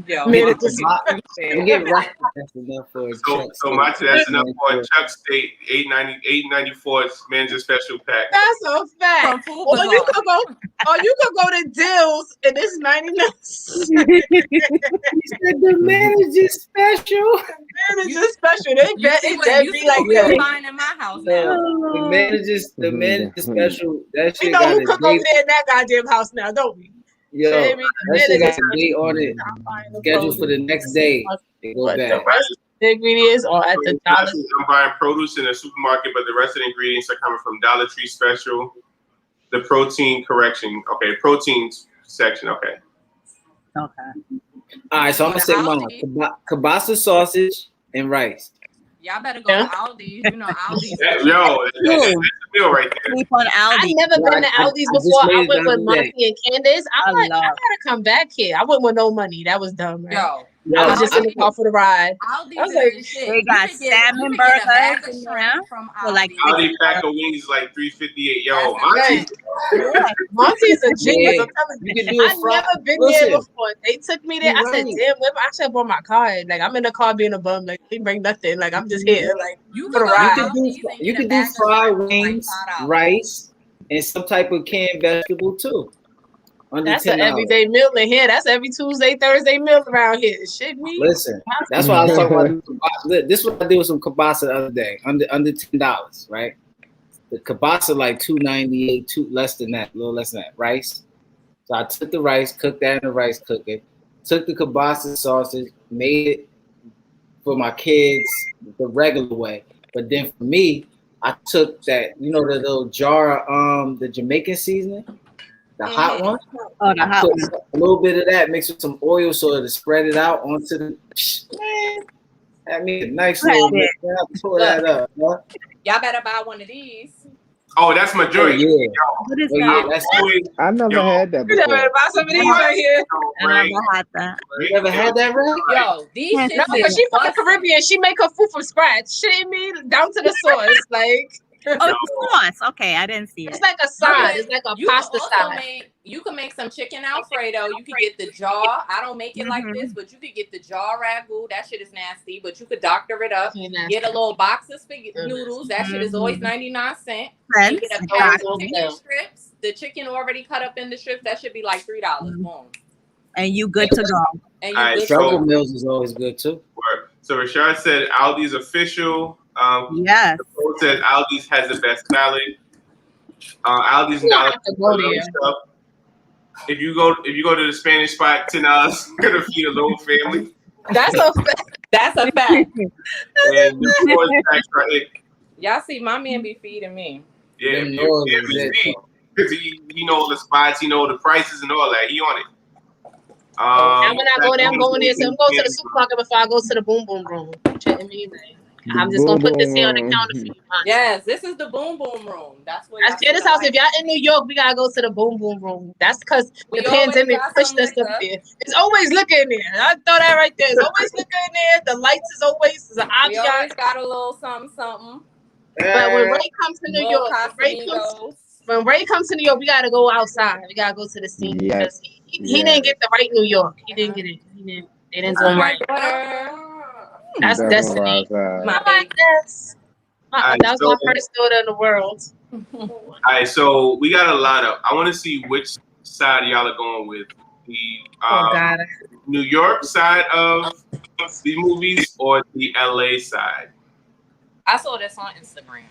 Get right. That's enough for a so Monty, that's enough for a Chuck State $8.94 manager special pack. That's a fact. Or you could go to Dills and it's 99. The manager special. Manager special. They be like that. Mine in my house now. The manager special. That shit. You know who cook over there in that goddamn house now, don't we? Yo, that shit got a date on it. Scheduled for the next day. They go back. The rest of the ingredients are at the dollar. I'm buying produce in a supermarket, but the rest of the ingredients are coming from Dollar Tree Special. The protein correction. Okay, protein section. Okay. All right, so I'm gonna say mine. Kielbasa sausage and rice. Y'all better go to Aldi's. You know Aldi's. That's the meal right there. I've never been to Aldi's before. I went with Monty and Candace. I'm like, I gotta come back here. I went with no money. That was dumb, right? Yo, I was just in the car for the ride. Aldi's I was like, is shit. They got salmon burgers in there from for like Aldi pack of wings is like $3.58. Yo, right. Monty. Monty's a genius. Yeah, I'm telling you you. can do a I've fry. never been Listen, there before. They took me there. you're I said, right. damn, I should have brought my card. Like, I'm in the car being a bum. Like, they bring nothing. Like, I'm just here. Like, You for the can go ride. to Aldi's and You get can a do bag of fried shrimp for like wings, $5. rice, and some type of canned vegetable too. Under That's an $10. everyday meal in here. That's every Tuesday, Thursday meal around here. Shit, me. Listen, that's why I was talking about. This is what I did with some kielbasa the other day, under $10, right? The kielbasa like $2.98, less than that, a little less than that. Rice. So I took the rice, cooked that in the rice cooker, took the kielbasa sausage, made it for my kids the regular way. But then for me, I took that, the little jar of the Jamaican seasoning, the hot one. Oh, the I hot put one. a little bit of that mixed with some oil so to spread it out onto the man. That made a nice little mix. Man, I tore that up. Huh? Y'all better buy one of these. Oh, that's my Oh, joint. yeah. What is Oh, yeah. that? That's I never had that You never before. buy some of these right here. I never had that. You ever had that, right? Yo, these Yeah, shits No, because is she from the busting. Caribbean. She make her food from scratch. Shit, me down to the sauce. Like, Oh, it's a sauce. Okay, I didn't see it. it's like a side. It's like a You pasta can also side. you can make some chicken Alfredo. You could get the jaw. I don't make it like Mhm. this, but you could get the jaw ragu. That shit is nasty, but you could doctor it up. Okay, nasty. Get a little box of spaghetti noodles. That shit is always 99¢. Friends. And get a Oh, pack well, of chicken well. strips. The chicken already cut up in the strips. That should be like $3. Boom. And you good to go. And All right, you good Struggle to go. meals is always good too. So Rashad said Aldi's official. Yes. The post says Aldi's has the best salad. Aldi's You don't $9 have to go there. stuff. If you go to the Spanish spot, $10 gonna feed a little family. That's a fact. That's a fact. And the boys tax right. Y'all see my man be feeding me. Yeah, Them noise is it, because he know the spots, he know the prices and all that. He on it. And when I go there, I'm going there. So I'm going to the supermarket before I go to the boom boom room. Shitting me, like, I'm just gonna put this here on the counter for you. Man. Yes, this is the boom boom room. That's what. That's Jada's house. If y'all in New York, we gotta go to the boom boom room. That's because the pandemic pushed us up there. It's always liquor in there. I throw that right there. It's always liquor in there. The lights is always an We obvious. always got a little something. But when Ray comes to New York, when Ray comes to New York, we gotta go outside. We gotta go to the scene because he didn't get the right New York. He didn't get it. They didn't do him right. That's destiny. My baby. That was my first daughter in the world. All right, so we got a lineup. I want to see which side y'all are going with. The New York side of the movies or the LA side? I saw this on Instagram.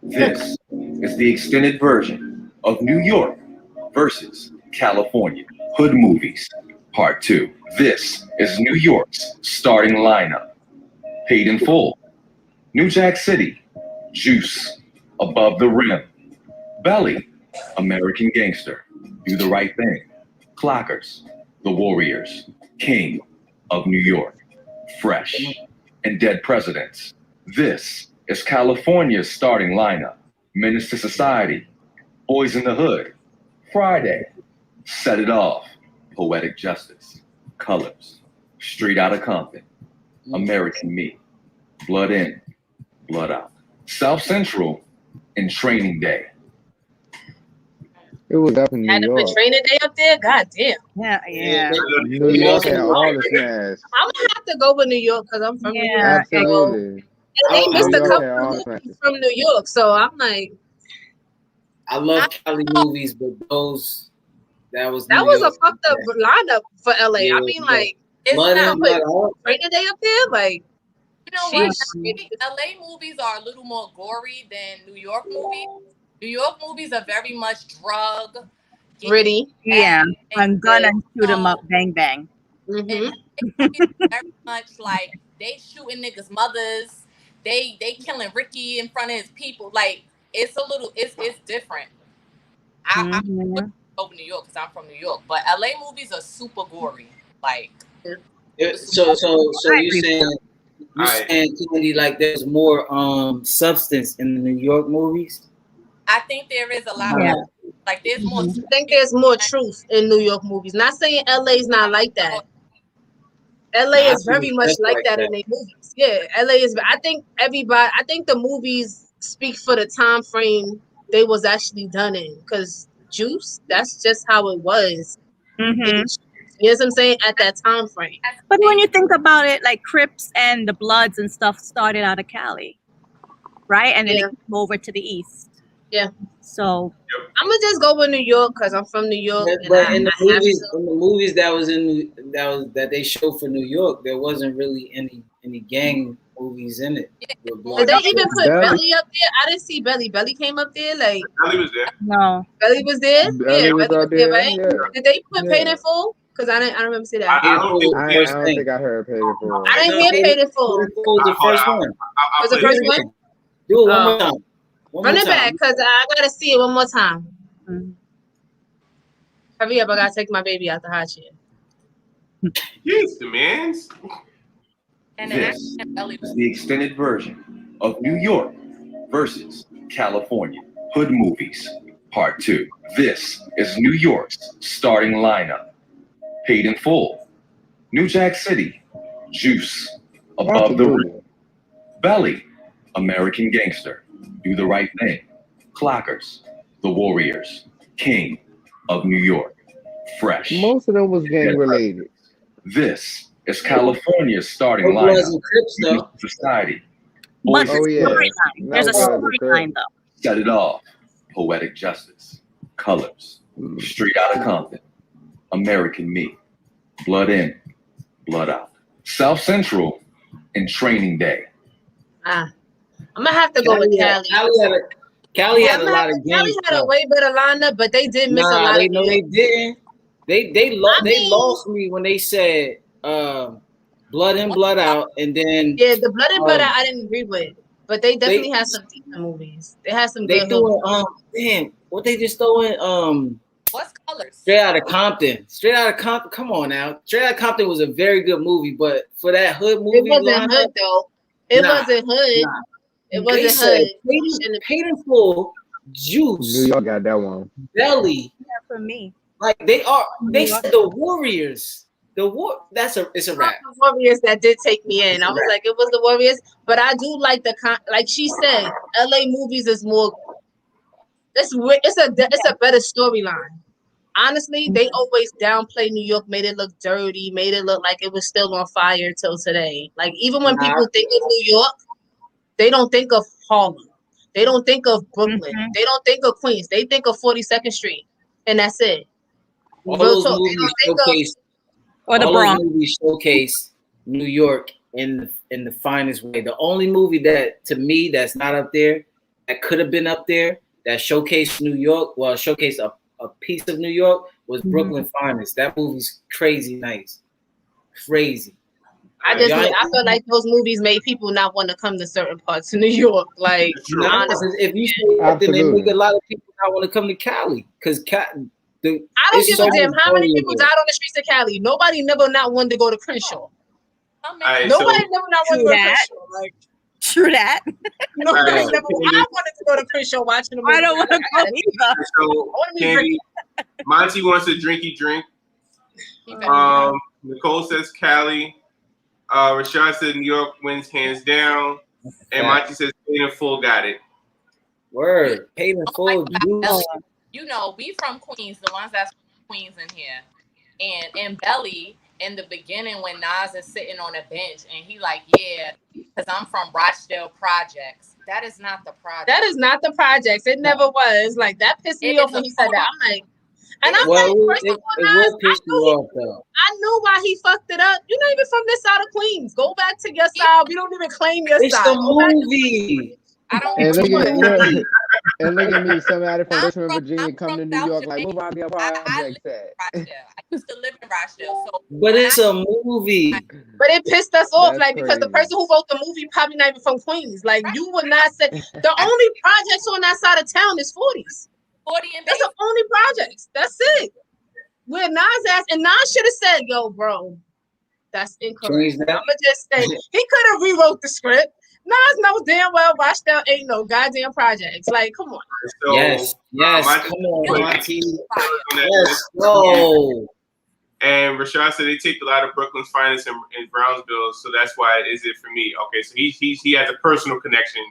This is the extended version of New York versus California Hood Movies, Part 2. This is New York's starting lineup. Paid in Full, New Jack City, Juice, Above the Rim, Belly, American Gangster, Do the Right Thing, Clockers, The Warriors, King of New York, Fresh, and Dead Presidents. This is California's starting lineup. Menace to Society, Boys in the Hood, Friday, Set It Off, Poetic Justice, Colors, Street Outta Compton, American Me, Blood In, Blood Out, South Central, and Training Day. It was up in New York. Training Day up there? God damn. Yeah. New York had all the smash. I'm gonna have to go with New York because I'm from New York. Absolutely. And they missed a couple movies from New York, so I'm like, I love Cali movies, but that was a fucked up lineup for LA. I mean, like, it's not Training Day up there, like. You know what? LA movies are a little more gory than New York movies. New York movies are very much drug, gritty. Yeah, I'm gonna shoot them up, bang bang. Very much like they shooting niggas' mothers. They killing Ricky in front of his people. Like it's different. I would go to New York because I'm from New York, but LA movies are super gory. Like so you saying Candy, like there's more substance in the New York movies? I think there is a lot more. Like there's more. I think there's more truth in New York movies. Not saying LA's not like that. LA is very much like that in their movies. Yeah, LA is. I think the movies speak for the time frame they was actually done in. Because Juice, that's just how it was. Mm-hmm. You know what I'm saying? At that time frame. But when you think about it, like Crips and the Bloods and stuff started out of Cali, right? And then they came over to the East. Yeah. So I'm gonna just go with New York because I'm from New York. But in the movies that they showed for New York, there wasn't really any gang movies in it. Did they even put Belly up there? I didn't see Belly. Belly came up there, like Belly was there. No. Belly was there. Belly was Belly up there, right? yeah. Did they put Paid in Full? Because I don't remember seeing that. I don't think I heard Paid in Full. I didn't hear Paid in Full. Paid in Full was the first one. Was the first one? Do it one more time. Run it back because I gotta see it one more time. Mm-hmm. Hurry up! I gotta take my baby out the hot chair. Yes, demands. This is the extended version of New York versus California Hood Movies, Part 2. This is New York's starting lineup. Paid in Full, New Jack City, Juice, Above the Rim, Belly, American Gangster, Do the Right Thing, Clockers, The Warriors, King of New York, Fresh. Most of them was gang related. This is California's starting lineup. Society. But there's a storyline though. Set it off. Poetic Justice. Colors. Straight Outta Compton. American Me. Blood In, Blood Out. South Central and Training Day. I'm gonna have to go with Cali. Cali had a lot of games. Cali had a way better lineup, but they did miss a lot. No, they didn't. They lost me when they said Blood In, Blood Out, and then the Blood In, Blood Out I didn't agree with, but they definitely had some decent movies. They had some. They threw what they just throw in What's Colors? Straight Outta Compton. Straight Outta Compton. Come on now. Straight Outta Compton was a very good movie, but for that hood movie, it wasn't hood though. It wasn't hood. It wasn't hood. Paid in Full, Juice. New York got that one. Belly. Yeah, for me. Like they said the Warriors. It's a wrap. The Warriors that did take me in. I was like, it was the Warriors, but I do like like she said, LA movies is more. It's a better storyline. Honestly, they always downplay New York, made it look dirty, made it look like it was still on fire till today. Like even when people think of New York, they don't think of Harlem. They don't think of Brooklyn. Mm-hmm. They don't think of Queens. They think of 42nd Street, and that's it. All those movies showcase New York in the finest way. The only movie that to me that's not up there, that could have been up there, that showcased New York, showcased a piece of New York, was Brooklyn Finest. That movie's crazy nice. Crazy. I feel like those movies made people not want to come to certain parts of New York. Like, honestly, if you say that, then they make a lot of people not want to come to Cali because I don't give a damn how many people died on the streets of Cali. Nobody never not wanted to go to Crenshaw. Nobody never not wanted to go to Crenshaw. Like, true that. Nobody never. I wanted to go to Crenshaw watching the movie. I don't want to go either. So Candy, Monty wants a drinky drink. Nicole says Cali. Rashad says New York wins hands down. And Monty says Paid in Full got it. Word. Paid in Full. You know, we from Queens, the ones that's from Queens in here. And in Belly, in the beginning when Nas is sitting on a bench and he like, yeah, because I'm from Rochdale Projects. That is not the project. That is not the projects. It never was. Like, that pissed me off when he said that. I'm like, and I'm like, first of all, I knew why he fucked it up. You're not even from this side of Queens. Go back to your side. We don't even claim your side. It's the movie. I don't and look at me, somebody from Richmond, Virginia, come to New York, like, what Rochdale Projects at? I used to live in Rochdale, so but it's a movie. But it pissed us off, like, because the person who wrote the movie probably not even from Queens. Like, you would not say the only projects on that side of town is 40s. 40 and that's the only projects. That's it. Where Nas asked, and Nas should have said, "Yo, bro, that's incorrect." I'm gonna just say he could have rewrote the script. Nas knows damn well Rochdale ain't no goddamn projects. Like, come on. So, yes, come on, Monty. Let's go. And Rashad said they taped a lot of Brooklyn's finest in Brownsville, so that's why it is it for me. Okay, so he has a personal connection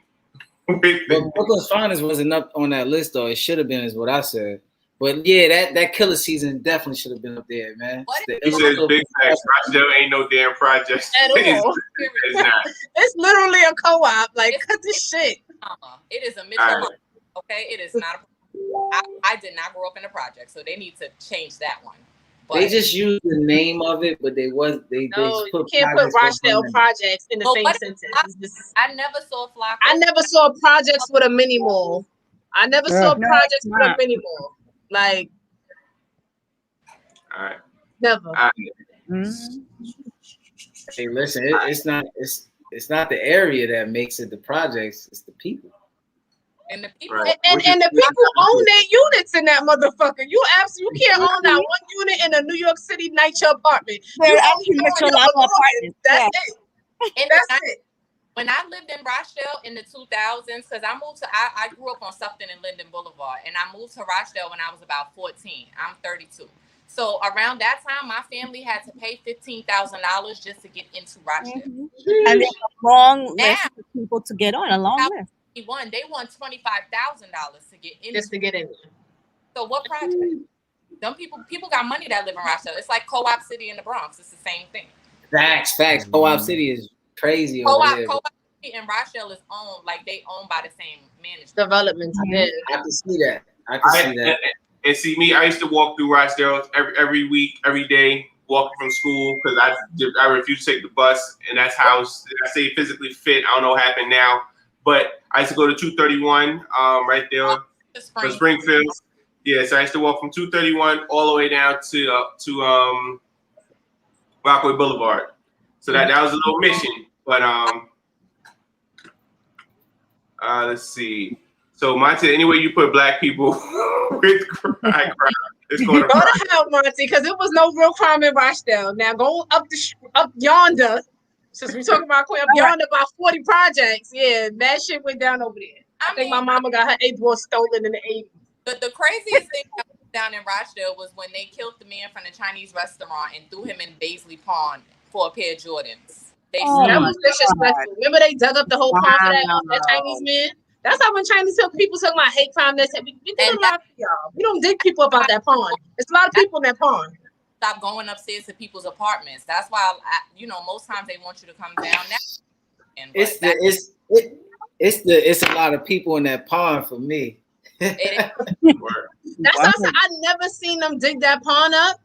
with But Brooklyn's finest wasn't up on that list though. It should have been, is what I said. But yeah, that killer season definitely should have been up there, man. He says big facts. Rochdale ain't no damn project. At all. It's not. It's literally a co-op. Like, cut this shit. It is a Mitchell. Okay, it is not. I did not grow up in a project, so they need to change that one. But they just used the name of it, but they No, just you can't put Rochdale projects in the same sentence. I never saw Flacco. I never saw projects with a mini mall. I never saw projects with a mini mall. Like, all right, never. Hey, listen, it's not the area that makes it the projects; it's the people. And the people, and the people own their units in that motherfucker. You can't own that one unit in a New York City NYCHA apartment. That's it. That's it. When I lived in Rochdale in the 2000s, because I grew up on Sufton and Linden Boulevard, and I moved to Rochdale when I was about 14. I'm 32. So around that time, my family had to pay $15,000 just to get into Rochdale. Mm-hmm. And there's a long list of people to get on, a long list. They won $25,000 to get in. Just to get in. So what project? Some people got money that live in Rochdale. It's like Co-op City in the Bronx. It's the same thing. Facts. Co-op City is crazy. Co-op City in Rochdale is owned, like they owned by the same management. Development. I can see that. I can see that. And see me, I used to walk through Rochdale every week, every day, walking from school because I refused to take the bus, and that's how I stay physically fit. I don't know what happened now. But I used to go to 231 right there for Springfield. Yeah, so I used to walk from 231 all the way down to Rockaway Boulevard. So that was a little mission. But let's see. So Monty, anyway you put black people with crime, it's going to go to hell, Monty, because it was no real crime in Rochdale. Now go up yonder. Since we talking about up yonder about 40 projects, yeah, that shit went down over there. I think my mama got her 8th boy stolen in the 80s. But the craziest thing that was down in Rochdale was when they killed the man from the Chinese restaurant and threw him in Baisley Pond for a pair of Jordans. That was disrespectful. Remember they dug up the whole pond for that Chinese man? That's how when Chinese people talk about hate crime, they say, we did a lot for y'all. We don't dig people about that pond. There's a lot of people in that pond. Stop going upstairs to people's apartments. That's why, most times they want you to come down now. It's a lot of people in that pond for me. That's also, I never seen them dig that pond up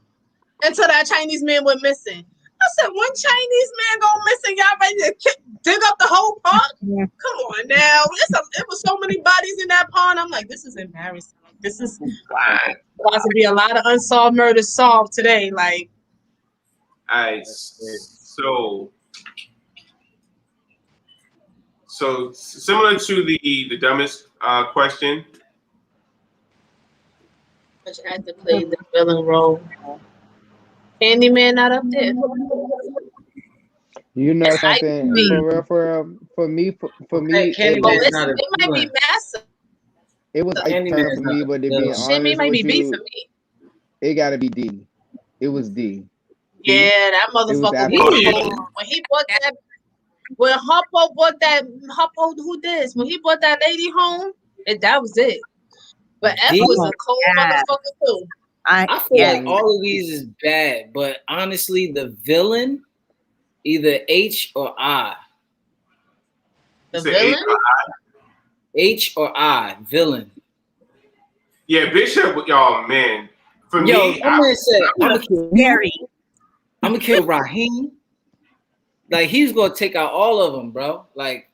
until that Chinese man went missing. I said, one Chinese man go missing, y'all ready to dig up the whole pond? Yeah. Come on now. It was so many bodies in that pond. I'm like, this is embarrassing. This is about to be a lot of unsolved murders solved today. Like, all right, so similar to the dumbest question. Which had to play the villain role. Candyman not up there. You know something for me, it might be massive. It was Ike Turner for me, but to be honest Shimmy might be with B you, for me. It got to be D. It was D. Yeah, that motherfucker. When he bought that, when Hoppo bought that, who this? When he bought that lady home, that was it. But F was a cold motherfucker too. I feel like all of these is bad, but honestly, the villain, either H or I. The villain? H or I, villain. Yeah, Bishop, y'all, man. For me, I'm gonna kill Gary. I'm gonna kill Raheem. Like, he's gonna take out all of them, bro. Like,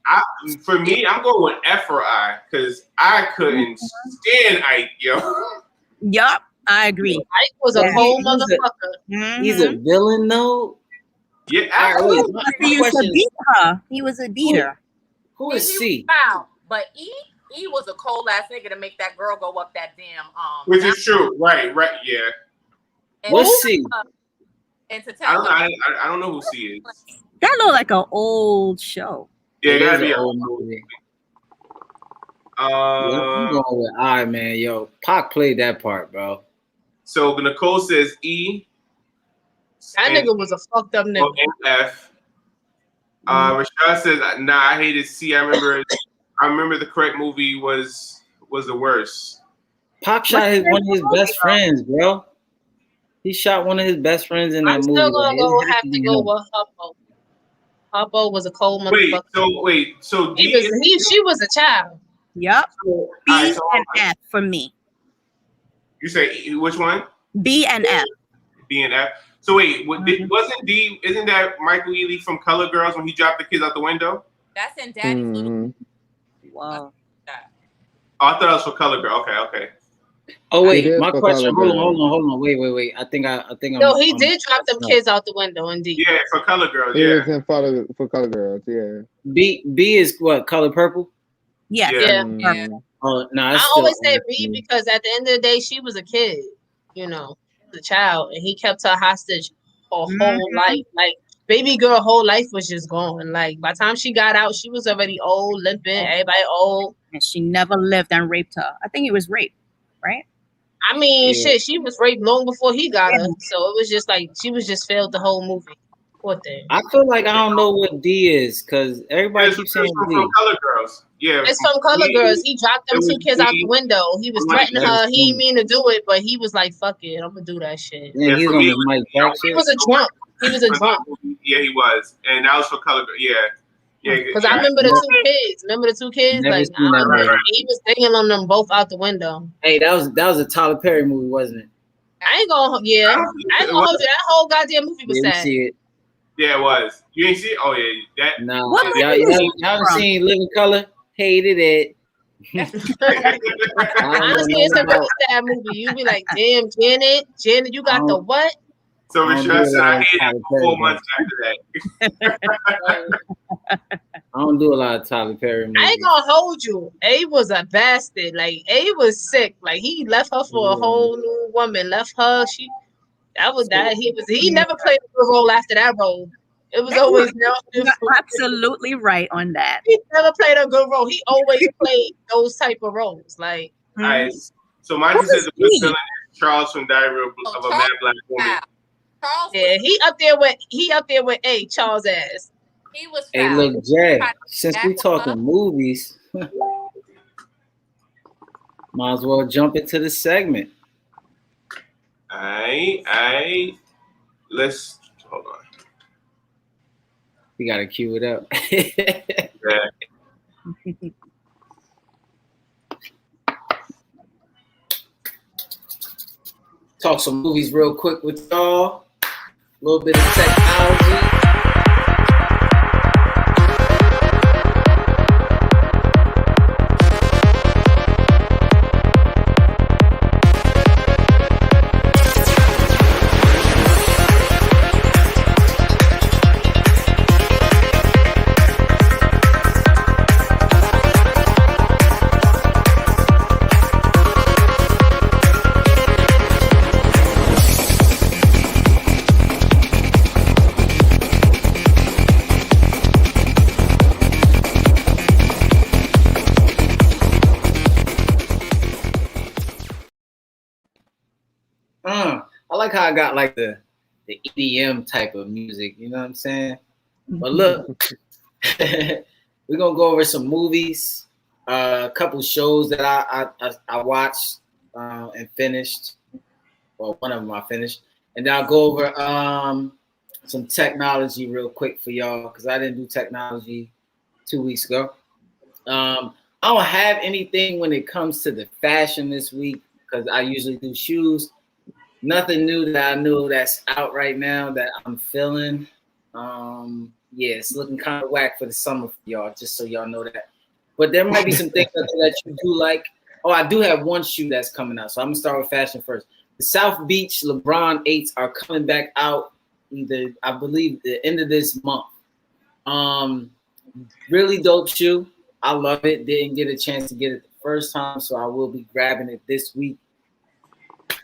for me, I'm going with F or I, because I couldn't stand Ike, yo. Yup, I agree. Ike was a whole motherfucker. He's a villain, though. Yeah, absolutely. He was a beater. Who is C? Wow, but E was a cold ass nigga to make that girl go up that damn which is true, right, yeah. What's C? And to tell I don't know who C is. That looked like an old show. Yeah, it gotta be an old movie. I'm going with I, man. Yo, Pac played that part, bro. So Nicole says E. That nigga was a fucked up nigga. F. Rashad says, "Nah, I hated C. I remember the correct movie was the worst." Pop shot one of his best friends, bro. He shot one of his best friends in that I'm movie. still gonna have to go with Hubbo. Hubbo was a cold motherfucker. So D she was a child. Yep. So, B right, so, and F for me. You say which one? B and F. B and F. So wait, wasn't D? Isn't that Michael Ealy from Color Girls when he dropped the kids out the window? That's in Daddy's Little. Wow. Oh, I thought it was for Color Girl. Okay. Oh wait, my question. Hold on. Wait. I think I'm. No, he did drop them kids out the window. Indeed. Yeah, for Color Girls. It Yeah. was in for Color Girls. Yeah. B is what? Color Purple. Yeah. Oh no, I always say B because at the end of the day, she was a kid. You know, the child, and he kept her hostage her whole life. Like baby girl, whole life was just gone. Like by the time she got out, she was already old, limping. Everybody old, and she never lived and raped her. I think it was rape, right? I mean, shit, she was raped long before he got her. So it was just like she was just failed the whole movie. What thing? I feel like I don't know what D is because everybody keeps saying D. From Color Girls. Yeah. It's from Color Girls. He dropped them two kids out the window. He was threatening her. He didn't mean to do it, but he was like, "Fuck it, I'm gonna do that shit." Yeah, he was a drunk. He was a drunk. Yeah, he was, and that was for Color Girls. Yeah. Because I remember the two kids. Remember the two kids? Never like he was thinking on them both out the window. Hey, that was a Tyler Perry movie, wasn't it? I ain't gonna hold you. That whole goddamn movie was sad. See it. Yeah, it was. You ain't see it? Oh yeah, that. No, y'all seen Living Color? Hated it. Honestly, it's a really sad movie. You be like, damn, Janet, you got the what? So Rashad said I hated it for 4 months after that. I don't do a lot of Tyler Perry movies. I ain't gonna hold you. A was a bastard. Like A was sick. Like he left her for a whole new woman. Left her. He never played a good role after that role. It was always You're absolutely right on that. He never played a good role. He always played those type of roles. Like all right. So Monty says the good villain is Charles from Diary of a Mad Black Woman. Yeah, he up there with A, Charles ass. He was Hey, look, Jack, since we talking movies, might as well jump into the segment. Let's hold on. We gotta cue it up. Talk some movies real quick with y'all. A little bit of technology. I like how I got like the EDM type of music, you know what I'm saying? But look, we're gonna go over some movies, a couple shows that I watched and finished. Well, one of them I finished, and then I'll go over some technology real quick for y'all because I didn't do technology 2 weeks ago. I don't have anything when it comes to the fashion this week because I usually do shoes. Nothing new that I know that's out right now that I'm feeling. Yeah, it's looking kind of whack for the summer for y'all, just so y'all know that. But there might be some things that you do like. Oh, I do have one shoe that's coming out, so I'm gonna start with fashion first. The South Beach LeBron 8s are coming back out either, I believe, the end of this month. Really dope shoe. I love it. Didn't get a chance to get it the first time, so I will be grabbing it this week.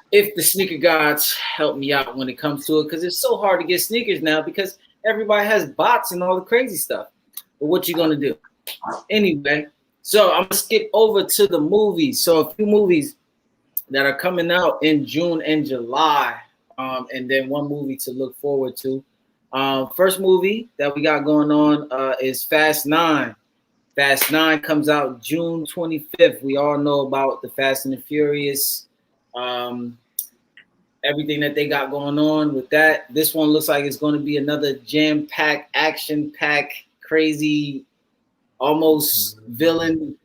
If the sneaker gods help me out when it comes to it, because it's so hard to get sneakers now because everybody has bots and all the crazy stuff. But what you gonna do? Anyway, so I'm gonna skip over to the movies. So a few movies that are coming out in June and July and then one movie to look forward to. First movie that we got going on is Fast 9. Fast 9 comes out June 25th. We all know about the Fast and the Furious, everything that they got going on with that. This one looks like it's going to be another jam-packed, action-packed, crazy, almost villain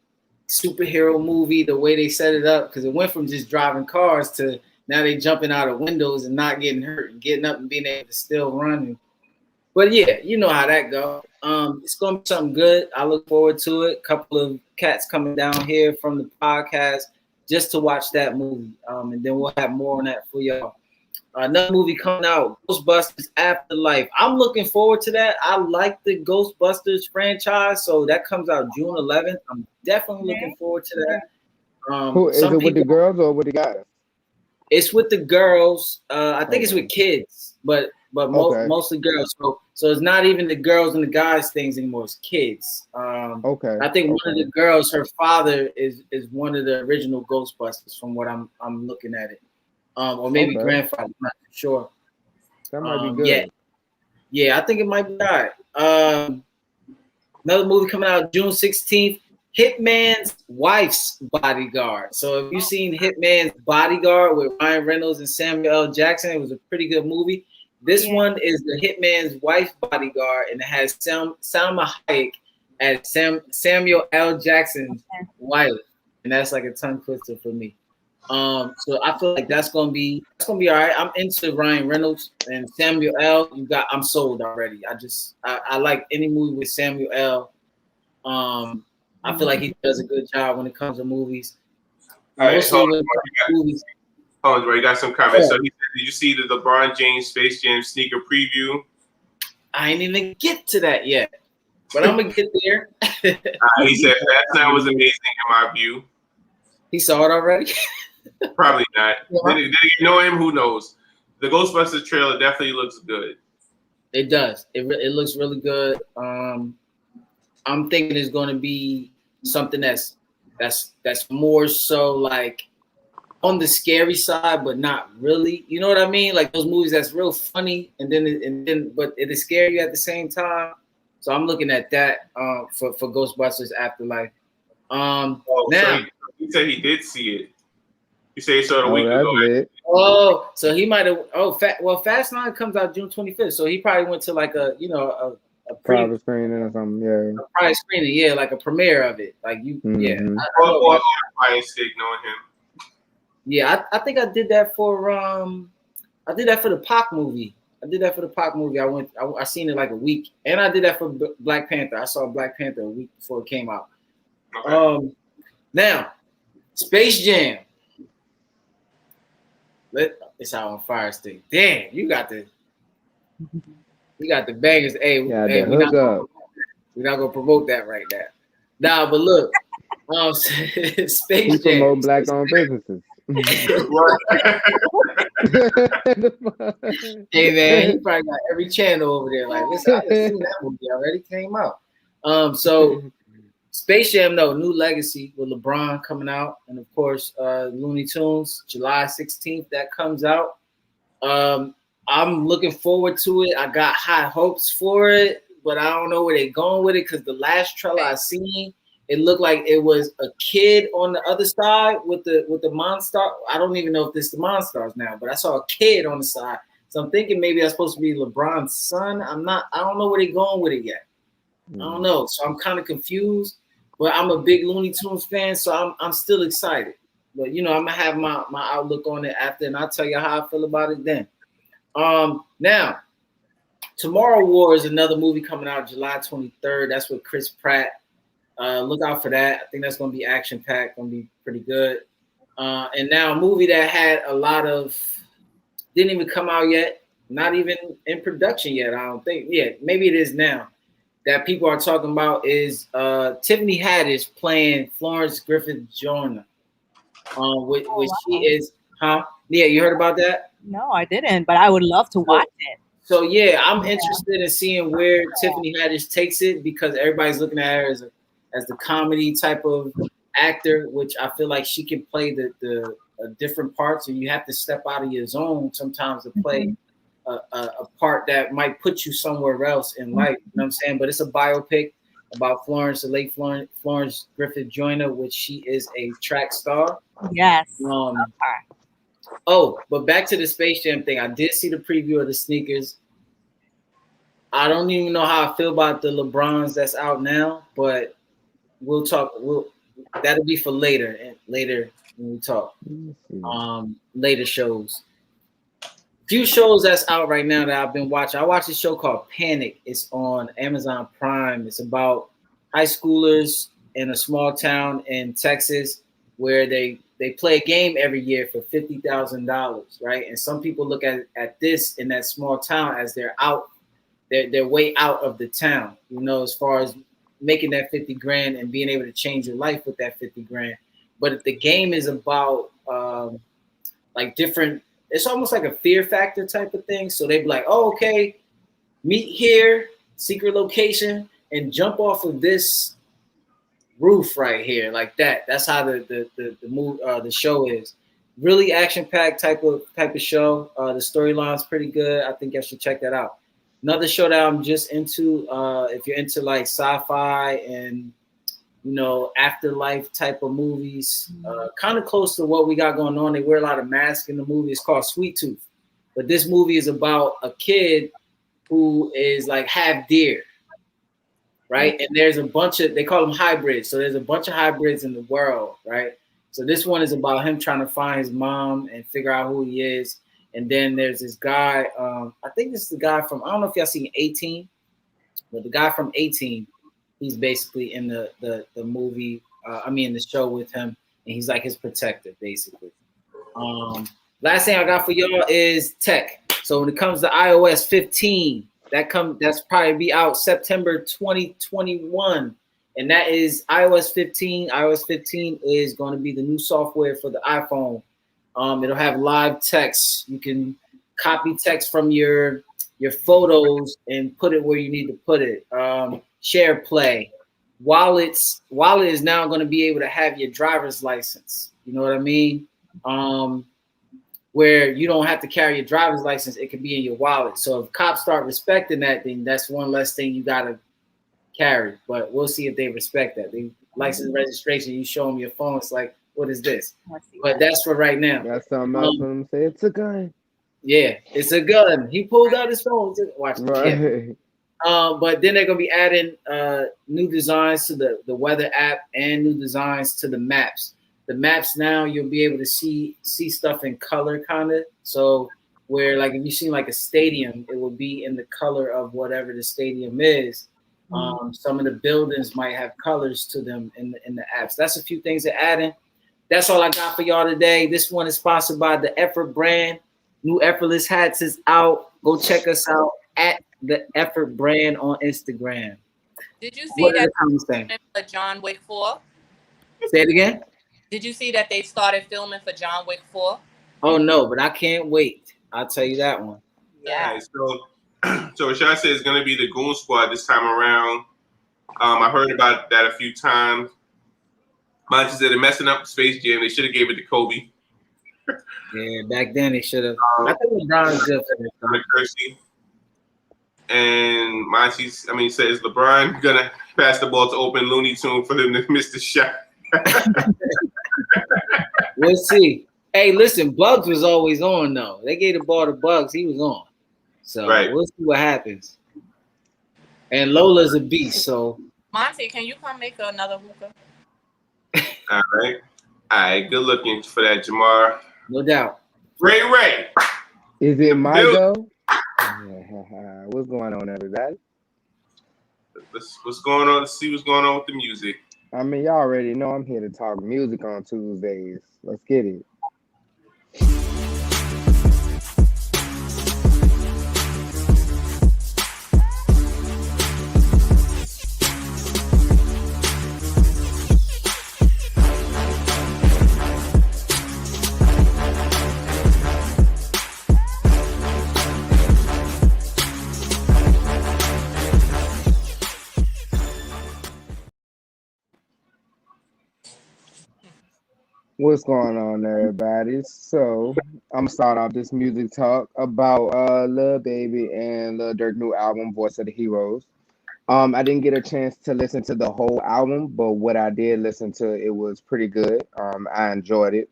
superhero movie, the way they set it up, because it went from just driving cars to now they jumping out of windows and not getting hurt and getting up and being able to still run. But yeah, you know how that goes. It's going to be something good. I look forward to it. A couple of cats coming down here from the podcast just to watch that movie. And then we'll have more on that for y'all. Another movie coming out, Ghostbusters Afterlife. I'm looking forward to that. I like the Ghostbusters franchise, so that comes out June 11th. I'm definitely looking forward to that. Who is it with the girls or with the guys? It's with the girls. I think it's with kids, but mostly girls. So it's not even the girls and the guys things anymore. It's kids. Okay. I think one of the girls, her father is one of the original Ghostbusters, from what I'm looking at it. Or maybe grandfather, I'm not sure. That might be good. Yeah, I think it might be all right. Another movie coming out June 16th, Hitman's Wife's Bodyguard. So if you've seen Hitman's Bodyguard with Ryan Reynolds and Samuel L. Jackson, it was a pretty good movie. This one is the Hitman's Wife's Bodyguard, and it has Salma Hayek as Samuel L. Jackson's wife, and that's like a tongue twister for me. So I feel like that's gonna be all right. I'm into Ryan Reynolds and Samuel L. I'm sold already. I like any movie with Samuel L. I feel like he does a good job when it comes to movies. All right, you got some comments. So he said, did you see the LeBron James Space Jam sneaker preview? I ain't even get to that yet, but I'm gonna get there. He said that sound was amazing in my view. He saw it already. Probably not. Did you know him? Who knows? The Ghostbusters trailer definitely looks good. It does. It looks really good. I'm thinking it's going to be something that's more so like on the scary side, but not really. You know what I mean? Like those movies that's real funny, but it is scary at the same time. So I'm looking at that for Ghostbusters Afterlife. Now so he said he did see it. You say he saw it a week ago. Oh, so he might have. Fast 9 comes out June 25th. So he probably went to like a private screening or something. Yeah, a private screening. Yeah, like a premiere of it. Like you. Mm-hmm. Yeah. Or sake knowing him. Yeah, I think I did that for the Pac movie. I seen it like a week, and I did that for Black Panther. I saw Black Panther a week before it came out. Okay. Now, Space Jam. It's out on Fire Stick. Damn, you got the bangers. Hey, we're not gonna promote that right now. Nah, but look, Space Jam. Promote black-owned businesses. Hey man, he probably got every channel over there. Like, listen, I've seen that movie already came out. So Space Jam, New Legacy with LeBron coming out, and of course, Looney Tunes, July 16th, that comes out. I'm looking forward to it. I got high hopes for it, but I don't know where they're going with it because the last trailer I seen, it looked like it was a kid on the other side with the Monster. I don't even know if this is the Monstars now, but I saw a kid on the side. So I'm thinking maybe that's supposed to be LeBron's son. I don't know where they're going with it yet. I don't know. So I'm kind of confused. But I'm a big Looney Tunes fan, so I'm still excited. But I'm gonna have my outlook on it after, and I'll tell you how I feel about it then. Now, Tomorrow War is another movie coming out July 23rd. That's with Chris Pratt. Look out for that. I think that's gonna be action packed, gonna be pretty good. And now a movie that had a lot of didn't even come out yet, not even in production yet. I don't think. Yeah, maybe it is now. That people are talking about is Tiffany Haddish playing Florence Griffith Joyner, which she is, huh? Yeah, you heard about that? No, I didn't, but I would love to watch it. So yeah, I'm interested in seeing where Tiffany Haddish takes it because everybody's looking at her as the comedy type of actor, which I feel like she can play the different parts, and you have to step out of your zone sometimes to play a part that might put you somewhere else in life. You know what I'm saying? But it's a biopic about Florence, the late Florence Griffith Joyner, which she is a track star. Yes. Oh, but back to the Space Jam thing. I did see the preview of the sneakers. I don't even know how I feel about the LeBrons that's out now, but we'll talk. That'll be for later. And later when we talk. Later shows. Few shows that's out right now that I've been watching. I watched a show called Panic. It's on Amazon Prime. It's about high schoolers in a small town in Texas where they play a game every year for $50,000, right? And some people look at this in that small town as they're way out of the town, you know, as far as making that 50 grand and being able to change your life with that 50 grand. But the game is about like different, it's almost like a fear factor type of thing. So they'd be like, oh, okay, meet here, secret location, and jump off of this roof right here, like that. That's how the show is. Really action-packed type of show. The storyline's pretty good. I think I should check that out. Another show that I'm just into, if you're into like sci-fi and, you know, afterlife type of movies, kind of close to what we got going on. They wear a lot of masks in the movie. It's called Sweet Tooth. But this movie is about a kid who is like half deer, right? And there's a bunch of, they call them hybrids. So there's a bunch of hybrids in the world, right? So this one is about him trying to find his mom and figure out who he is. And then there's this guy, I think this is the guy from, I don't know if y'all seen 18, but the guy from 18, he's basically in the movie, the show with him, and he's like his protector, basically. Last thing I got for y'all is tech. So when it comes to iOS 15, that's probably be out September 2021. And that is iOS 15. iOS 15 is going to be the new software for the iPhone. It'll have live text. You can copy text from your photos and put it where you need to put it. Share play. Wallet is now going to be able to have your driver's license. You know what I mean? Where you don't have to carry your driver's license, it can be in your wallet. So if cops start respecting that, then that's one less thing you got to carry. But we'll see if they respect that. They license registration, you show them your phone, it's like, what is this? But that's for right now. That's something else when them say it's a gun. Yeah, it's a gun. He pulled out his phone. Watch it. Right. Yeah. But then they're gonna be adding new designs to the weather app and new designs to the maps. The maps now you'll be able to see stuff in color, kind of. So where like if you see like a stadium, it will be in the color of whatever the stadium is. Some of the buildings might have colors to them in the apps. That's a few things they're adding. That's all I got for y'all today. This one is sponsored by the Effort brand. New Effortless hats is out. Go check us out at the Effort brand on Instagram. Did you see that for John Wick 4? Say it again. Did you see that they started filming for John Wick 4? Oh no, but I can't wait. I'll tell you that one. Yeah. So Rashad said it's going to be the Goon Squad this time around. I heard about that a few times. Monty said they're messing up Space Jam. They should have gave it to Kobe. Yeah, back then they should have. I think LeBron's good for this. And Monty, says LeBron gonna pass the ball to open Looney Tune for them to miss the shot. We'll see. Hey, listen, Bugs was always on though. They gave the ball to Bugs. He was on. So We'll see what happens. And Lola's a beast. So Monty, can you come make another hookah? All right. Good looking for that, Jamar. No doubt. Ray. Is it my go? What's going on, everybody? What's going on? Let's see what's going on with the music. I mean, y'all already know I'm here to talk music on Tuesdays. Let's get it. What's going on, everybody? So I'm gonna start off this music talk about Lil Baby and Lil Durk new album, Voice of the Heroes. I didn't get a chance to listen to the whole album, but what I did listen to, it was pretty good. I enjoyed it.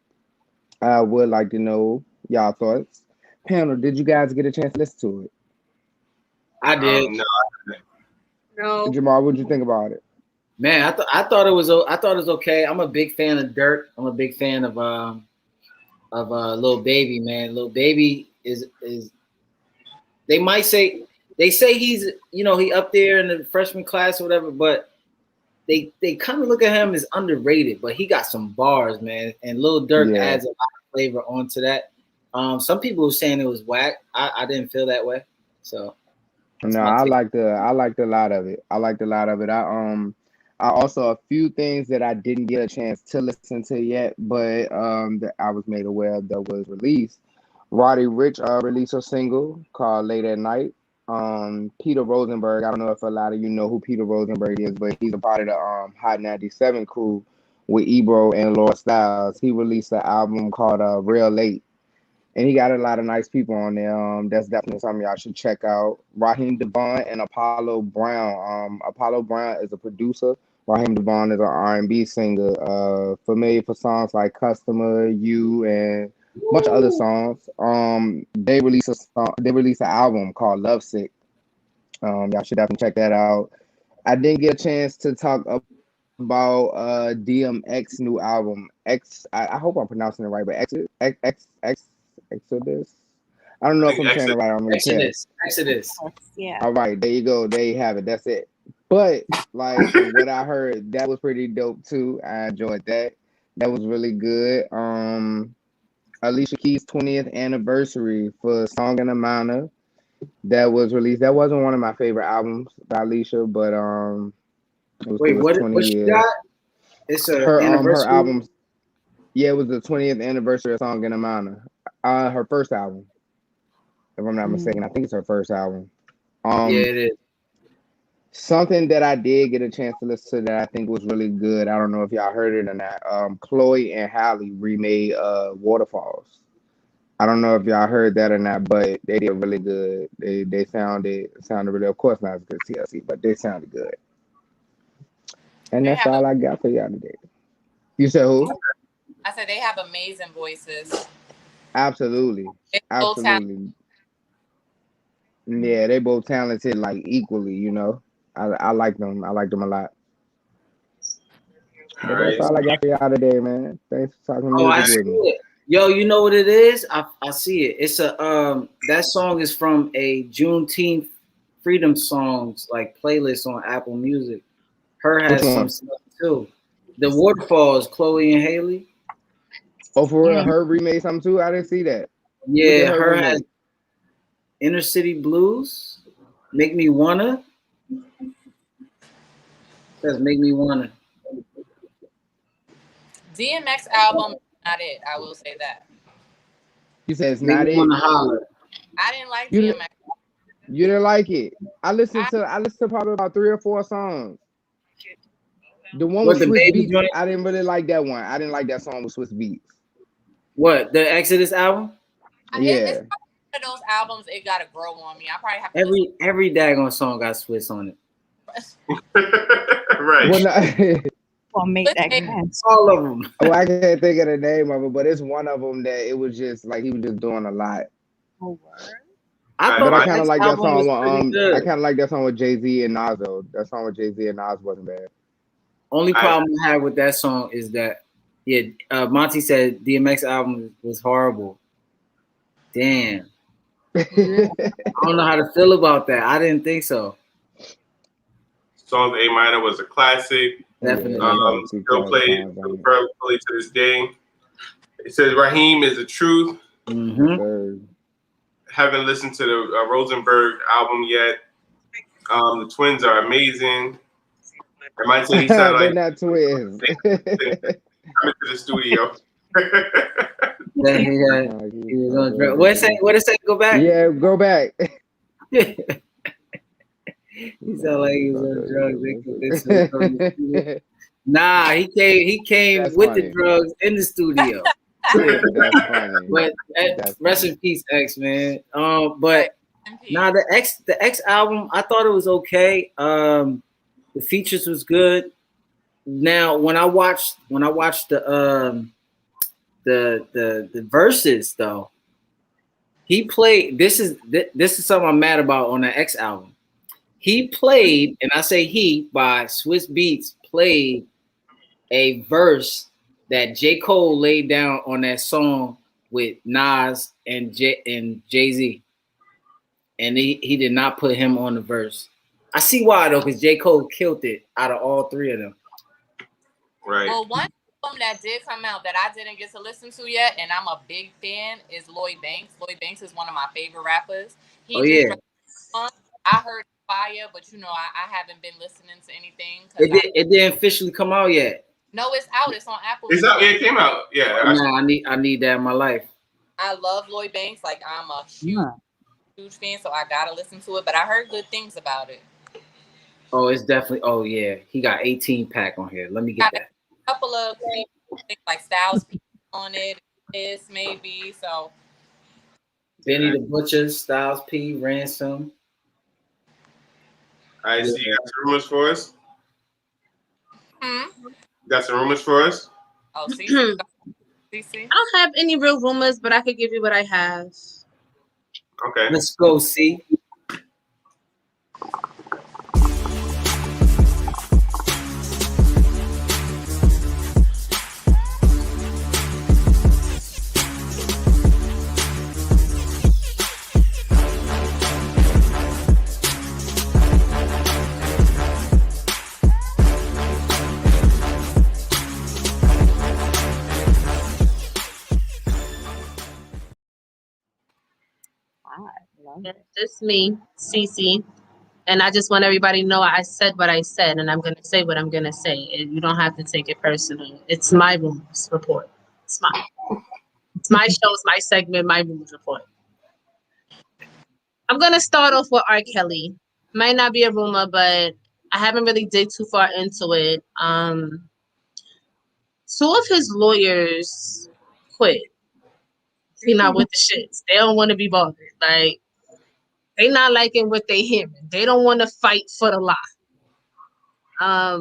I would like to know y'all thoughts. Panel, did you guys get a chance to listen to it? I did. No. No. Jamal, what did you think about it? Man, I thought it was okay. I'm a big fan of Dirk. I'm a big fan of Lil Baby, man. Lil Baby is they say he's he up there in the freshman class or whatever, but they kind of look at him as underrated, but he got some bars, man. And Lil Durk adds a lot of flavor onto that. Some people were saying it was whack. I didn't feel that way. So no, I liked a lot of it. I also a few things that I didn't get a chance to listen to yet, but that I was made aware of that was released. Roddy Ricch released a single called Late at Night. Peter Rosenberg, I don't know if a lot of you know who Peter Rosenberg is, but he's a part of the Hot 97 crew with Ebro and Lord Styles. He released an album called Real Late. And he got a lot of nice people on there. That's definitely something y'all should check out. Raheem Devon and Apollo Brown. Apollo Brown is a producer. Raheem Devon is an R&B singer. Familiar for songs like Customer, You, and a bunch of other songs. They released an album called Lovesick. Y'all should definitely check that out. I didn't get a chance to talk about DMX new album. I hope I'm pronouncing it right, but Exodus. I don't know if I'm saying it right. I'm Exodus. Yeah. All right, there you go. There you have it. That's it. But like from what I heard, that was pretty dope too. I enjoyed that. That was really good. Alicia Keys' 20th anniversary for Song and Amana that was released. That wasn't one of my favorite albums by Alicia, but it was Wait, what she years. got? It's her anniversary. Her album. Yeah, it was the 20th anniversary of Song and Amana. Her first album. If I'm not mistaken, I think it's her first album. Yeah, it is. Something that I did get a chance to listen to that I think was really good. I don't know if y'all heard it or not. Chloe and Halle remade Waterfalls. I don't know if y'all heard that or not, but they did really good. They sounded really, of course not as good as TLC, but they sounded good. And that's all I got for y'all today. You said who? I said they have amazing voices. Absolutely. Yeah, they both talented like equally, you know. I like them. I like them a lot. But that's all I got for y'all today, man. Thanks for talking music with me. It. Yo, you know what it is? I see it. It's a that song is from a Juneteenth Freedom Songs like playlist on Apple Music. Her has some stuff too. The Waterfalls, Chloe and Halle. Oh, for real? Her remade something too? I didn't see that. Yeah, her has Inner City Blues, Make Me Wanna. Says Make Me Wanna. DMX album, not it. I will say that. You said it's not it. I didn't like DMX. You didn't like it. I listened to probably about 3 or 4 songs. The one with Swiss Beats, I didn't really like that one. I didn't like that song with Swiss Beats. What, the Exodus album? Yeah. It's one of those albums, it gotta grow on me. I probably have to every daggone song got Swiss on it. Right. Well, make that sense. All of them. Well, I can't think of the name of it, but it's one of them that it was just like he was just doing a lot. I kind of like that song. I kind of like that song with Jay-Z and Nas though. That song with Jay-Z and Nas wasn't bad. Only problem I have with that song is that Monty said DMX album was horrible. Damn. I don't know how to feel about that. I didn't think so. Song A Minor was a classic. Definitely. Still played to this day. It says Raheem is the truth. Mm-hmm. Haven't listened to the Rosenberg album yet. The twins are amazing. I might say he sound like they're not twins. Coming to the studio. What it say? Go back. Yeah, go back. He sound like he was on drugs. Nah, he came That's with funny. the drugs in the studio. That's funny. But That's rest funny. in peace, X, man. But nah, the X album, I thought it was okay. The features was good. Now when I watched the verses though, he played. This is something I'm mad about on the X album. He played, and I say he by Swiss Beats played a verse that J. Cole laid down on that song with Nas and Jay-Z. And he did not put him on the verse. I see why though, because J. Cole killed it out of all three of them. Right. Well, one album that did come out that I didn't get to listen to yet, and I'm a big fan, is Lloyd Banks. Lloyd Banks is one of my favorite rappers. I heard fire, but I haven't been listening to anything. It didn't officially come out yet. No, it's out. It's on Apple. It's out. It came out. Yeah. I need that in my life. I love Lloyd Banks. Like, I'm a huge fan, so I gotta listen to it. But I heard good things about it. Oh, it's definitely. Oh yeah, he got 18 pack on here. Let me get that. A couple of things like Styles P on it. Is maybe so. Benny the Butcher, Styles P, Ransom. All right, so you got some rumors for us? Got some rumors for us? Oh, see. I don't have any real rumors, but I could give you what I have. Okay. Let's go see. It's me, Cece, and I just want everybody to know I said what I said, and I'm gonna say what I'm gonna say. And you don't have to take it personal. It's my rumors report. It's my show, it's my segment, my rumors report. I'm gonna start off with R. Kelly. Might not be a rumor, but I haven't really dig too far into it. Two of his lawyers quit. They're not with the shits. They don't want to be bothered. Like, they not liking what they hearing. They don't want to fight for the lie. I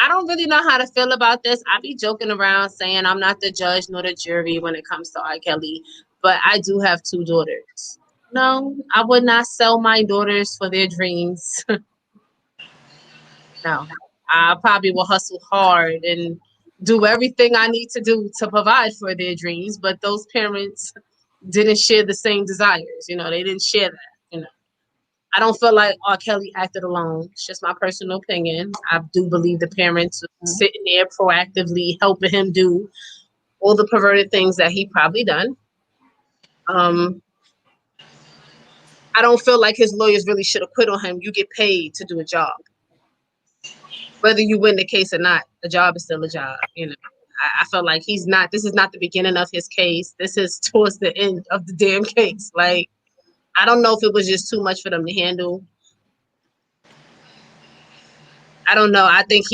don't really know how to feel about this. I be joking around saying I'm not the judge nor the jury when it comes to R. Kelly, but I do have two daughters. No, I would not sell my daughters for their dreams. No, I probably will hustle hard and do everything I need to do to provide for their dreams, but those parents didn't share the same desires. They didn't share that. I don't feel like R. Kelly acted alone. It's just my personal opinion. I do believe the parents were sitting there proactively helping him do all the perverted things that he probably done. I don't feel like his lawyers really should have quit on him. You get paid to do a job. Whether you win the case or not, the job is still a job. I felt like this is not the beginning of his case. This is towards the end of the damn case. Like, I don't know if it was just too much for them to handle. I don't know. I think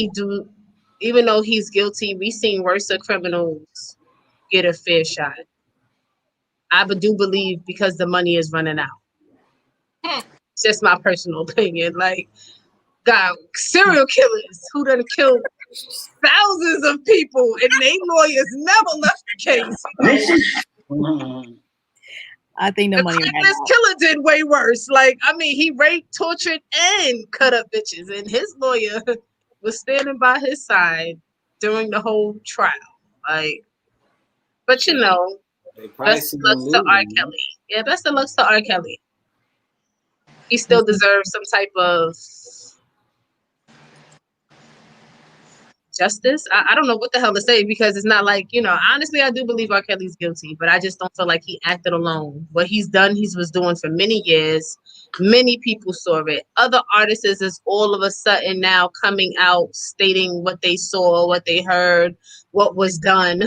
even though he's guilty, we've seen worse criminals get a fair shot. I do believe because the money is running out. It's just my personal opinion. Like, God, serial killers who done killed thousands of people and their lawyers never left the case. I think the money ran this out. killer did way worse. Like, I mean, he raped, tortured, and cut up bitches, and his lawyer was standing by his side during the whole trial. Like, but best of luck to R. Kelly. Yeah, best of luck to R. Kelly. He still deserves some type of justice. I don't know what the hell to say because it's not like, honestly, I do believe R. Kelly's guilty, but I just don't feel like he acted alone. What he's done, he was doing for many years. Many people saw it. Other artists is all of a sudden now coming out stating what they saw, what they heard, what was done.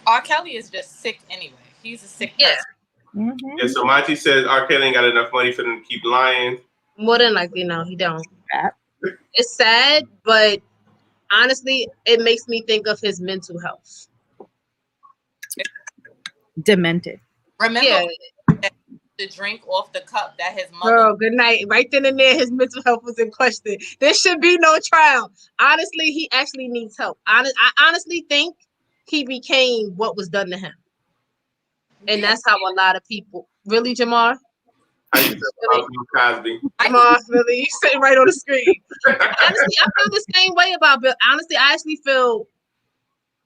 R. Kelly is just sick anyway. He's a sick person. Yeah, so Monty says R. Kelly ain't got enough money for them to keep lying. More than likely, no, he don't. It's sad, but honestly, it makes me think of his mental health. Demented. Remember the drink off the cup that his mother. Girl, good night. Right then and there, his mental health was in question. There should be no trial. Honestly, he actually needs help. I honestly think he became what was done to him. And that's how a lot of people really, Jamar. How you feel about Bill Cosby? Jamar, really, he's sitting right on the screen. Honestly, I feel the same way about Bill. Honestly, I actually feel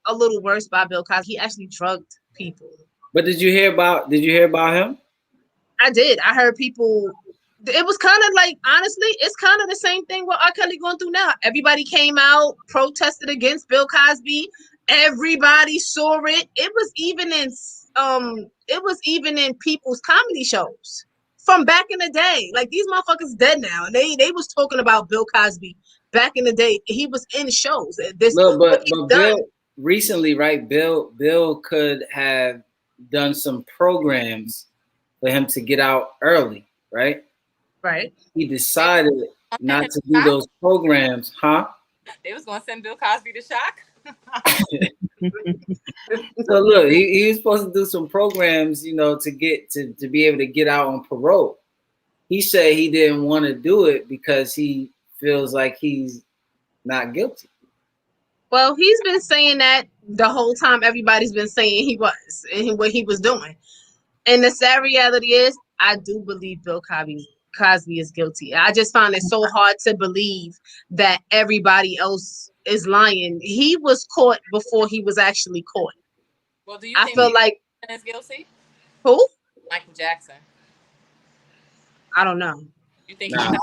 a little worse by Bill Cosby. He actually drugged people. But did you hear about him? I did. I heard people. It was kind of like, honestly, it's kind of the same thing what R. Kelly going through now. Everybody came out, protested against Bill Cosby. Everybody saw it. It was even in people's comedy shows from back in the day. Like, these motherfuckers dead now. They was talking about Bill Cosby back in the day. He was in shows. But Bill recently, right? Bill could have done some programs for him to get out early, right? Right. He decided not to do those programs, huh? They was gonna send Bill Cosby to shock. So look, he was supposed to do some programs, you know, to get to be able to get out on parole. He said he didn't want to do it because he feels like he's not guilty. Well, he's been saying that the whole time. Everybody's been saying he was and what he was doing. And the sad reality is, I do believe Bill Cosby is guilty. I just find it so hard to believe that everybody else is lying. He was caught before he was actually caught. Well, do you think feel like is guilty? Who? Michael Jackson. I don't know. You think I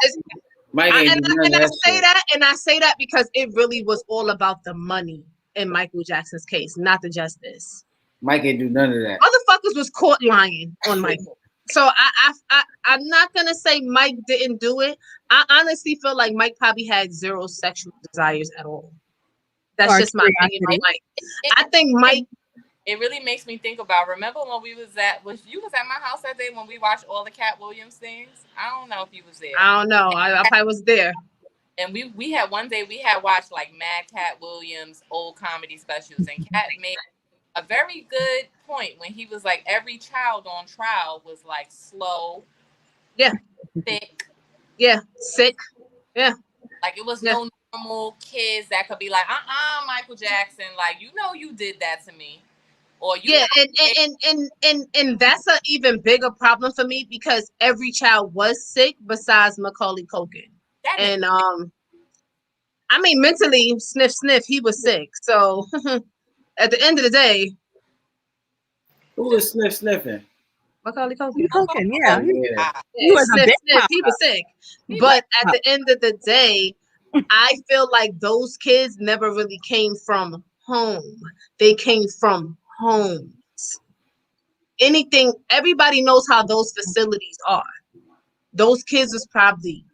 say that because it really was all about the money in Michael Jackson's case, not the justice. Mike ain't do none of that. Motherfuckers was caught lying on Michael. So I'm not gonna say Mike didn't do it. I honestly feel like Mike probably had zero sexual desires at all. That's just my opinion on Mike. I think Mike. It really makes me think about. Remember when you was at my house that day when we watched all the Cat Williams things? I don't know if you was there. I don't know. I probably was there. And we had one day we had watched like Mad Cat Williams old comedy specials, and Cat made a very good point when he was like, every child on trial was like slow, thick, sick, like it was no normal kids that could be like, Michael Jackson, like you did that to me, or and that's an even bigger problem for me because every child was sick besides Macaulay Culkin, and I mean mentally, sniff, he was sick. So at the end of the day. Who was sniffing? Macaulay Culkin. Yeah. He was sniff. He was sick. But at the end of the day, I feel like those kids never really came from home. They came from homes. Everybody knows how those facilities are. Those kids was probably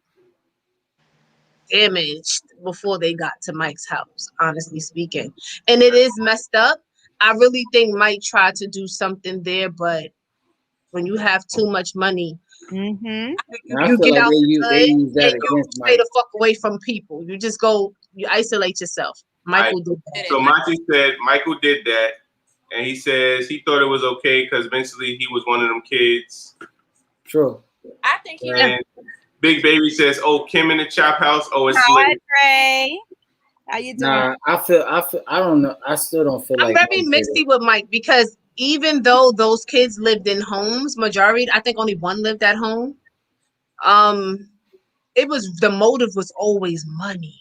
damaged before they got to Mike's house, honestly speaking. And it is messed up. I really think Mike tried to do something there, but when you have too much money, you get out and you stay the fuck away from people. You just you isolate yourself. Michael did that. So Monty said Michael did that, and he says he thought it was okay because eventually he was one of them kids. True. I think he did. Big Baby says, "Oh, Kim in the Chop House. Oh, it's lit." Trey. How you doing? Nah, I don't know. I still don't feel I'm very mixy with Mike because even though those kids lived in homes, majority, I think only one lived at home. The motive was always money.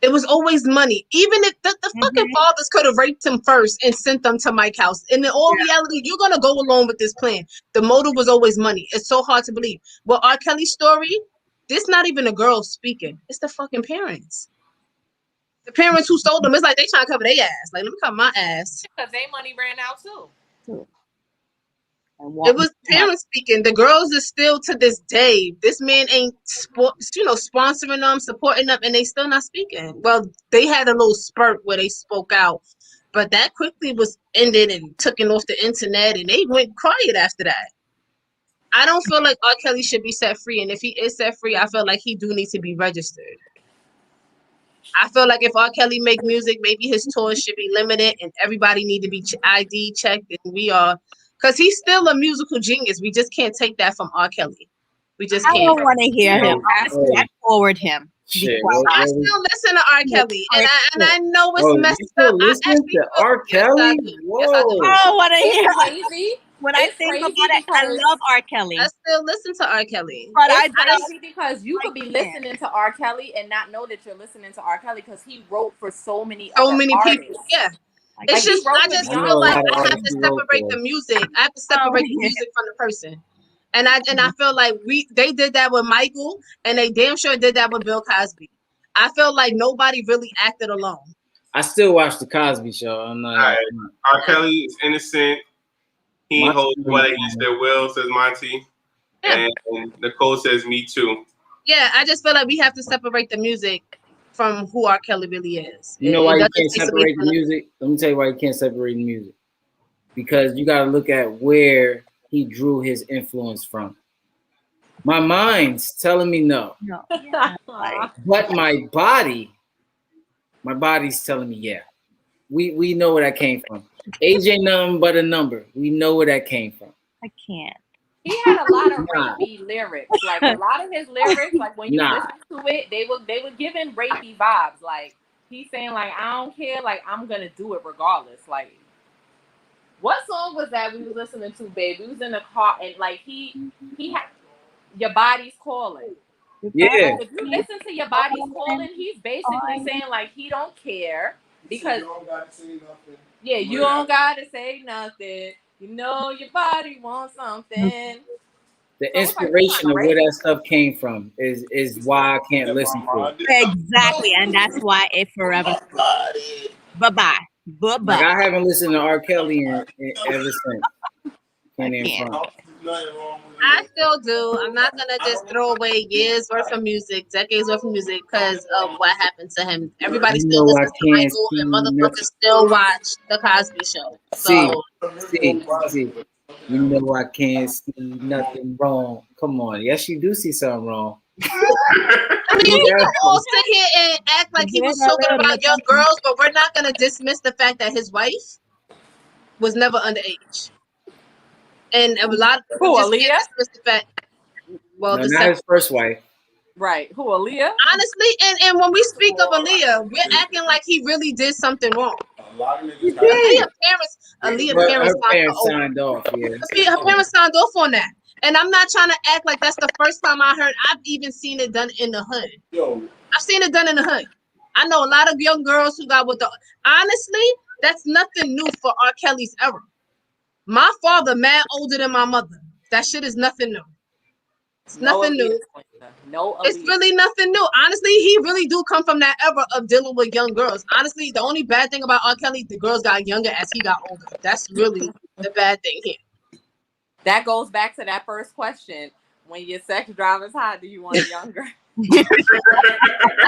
It was always money. Even if the fucking fathers could have raped him first and sent them to Mike's house. And in all reality, you're gonna go along with this plan. The motive was always money. It's so hard to believe. Well, R. Kelly's story, this not even a girl speaking. It's the fucking parents. The parents who stole them, it's like they trying to cover their ass. Like, let me cover my ass. Because their money ran out too. It was parents speaking. The girls are still to this day. This man ain't sponsoring them, supporting them, and they still not speaking. Well, they had a little spurt where they spoke out, but that quickly was ended and taken off the internet, and they went quiet after that. I don't feel like R. Kelly should be set free, and if he is set free, I feel like he do need to be registered. I feel like if R. Kelly make music, maybe his tours should be limited, and everybody need to be ID checked. And we are, because he's still a musical genius. We just can't take that from R. Kelly. We just I can't. don't want to hear him. I forward him. Shit, I still listen to R. Kelly, and I know it's messed you still up. listen to R. Kelly? Whoa! Yes, I do. I don't want to hear. Crazy. When I think about it, I love R. Kelly. I still listen to R. Kelly, but it's crazy because you could be listening to R. Kelly and not know that you're listening to R. Kelly because he wrote for so many people. Yeah. It's just I just feel like I have to separate the music. I have to separate the music from the person. And I feel like they did that with Michael, and they damn sure did that with Bill Cosby. I feel like nobody really acted alone. I still watch the Cosby Show. I'm not. Right. R. Kelly is innocent. He holds what against their will, says Monty. Yeah. And Nicole says me too. Yeah, I just feel like we have to separate the music from who R. Kelly really is. You know why you can't separate the music? Let me tell you why you can't separate the music. Because you got to look at where he drew his influence from. My mind's telling me no. Yeah. But my body's telling me yeah. We know where that came from. Age ain't nothing but a number. We know where that came from. I can't. He had a lot of rapey lyrics. Like a lot of his lyrics, like when you listen to it, they were giving rapey vibes. Like he's saying, like, I don't care, like I'm gonna do it regardless. Like what song was that we was listening to, babe? We was in the car and like he had Your Body's Calling. Yeah. If you listen to Your Body's Calling, he's basically saying like he don't care because you don't gotta say nothing. Yeah, you don't gotta say nothing. You know your body wants something. The inspiration of where that stuff came from is why I can't listen to it. Exactly, and that's why it forever. Bye-bye. Like I haven't listened to R. Kelly ever since. I still do. I'm not gonna just throw away years worth of music, decades worth of music, because of what happened to him. Everybody still listens to Michael, and motherfuckers still watch the Cosby Show. So, see. You know I can't see nothing wrong. Come on, yes you do see something wrong. I mean, we can all sit here and act like he was talking about young girls, but we're not gonna dismiss the fact that his wife was never underage. And a lot of people just can't dismiss the fact. Well, no, not his first wife. Right. Who, Aaliyah? Honestly, and when we speak of Aaliyah, we're acting like he really did something wrong. A lot of niggas Aaliyah parents signed off. Yeah. Her parents signed off on that. And I'm not trying to act like that's the first time I heard. I've even seen it done in the hood. I've seen it done in the hood. I know a lot of young girls who got with the. Honestly, that's nothing new for R. Kelly's era. My father, mad older than my mother. That shit is nothing new. It's nothing new. It's really nothing new. Honestly, he really do come from that era of dealing with young girls. Honestly, the only bad thing about R. Kelly, the girls got younger as he got older. That's really the bad thing here. That goes back to that first question. When your sex drive is high, do you want it younger? I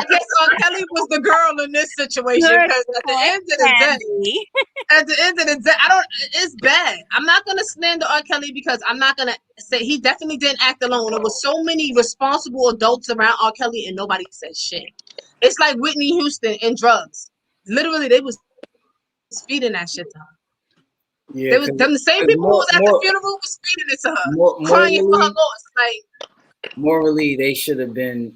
guess R. Kelly was the girl in this situation because at the end of the day, it's bad. I'm not gonna slander R. Kelly because I'm not gonna say he definitely didn't act alone. There was so many responsible adults around R. Kelly and nobody said shit. It's like Whitney Houston and drugs. Literally, they was feeding that shit to her. Yeah, there was the same people who was at the funeral was feeding it to her, crying for her loss. Like morally, they should have been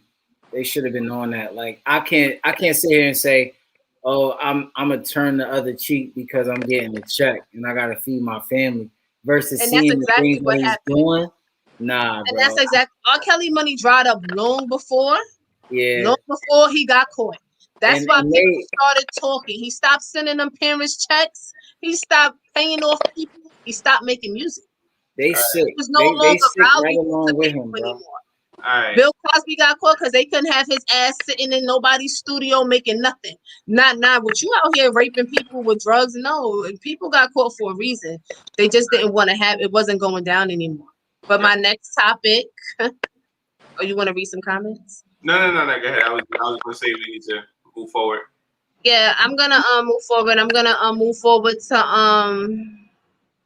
on that. Like I can't sit here and say, oh, I'm gonna turn the other cheek because I'm getting a check and I gotta feed my family versus and seeing that's exactly the what things happened. he's doing. Nah, and bro. that's exactly R. Kelly money dried up long before. Yeah. Long before he got caught. That's why people started talking. He stopped sending them parents checks. He stopped paying off people. He stopped making music. They sick. He was no longer valuable to with people him, bro. anymore. Bill Cosby got caught because they couldn't have his ass sitting in nobody's studio making nothing. Not what you out here raping people with drugs. No, people got caught for a reason. They just didn't want to have it. Wasn't going down anymore. But my next topic. Oh, you want to read some comments? No. Go ahead. I was gonna say we need to move forward. Yeah, I'm gonna move forward. I'm gonna move forward to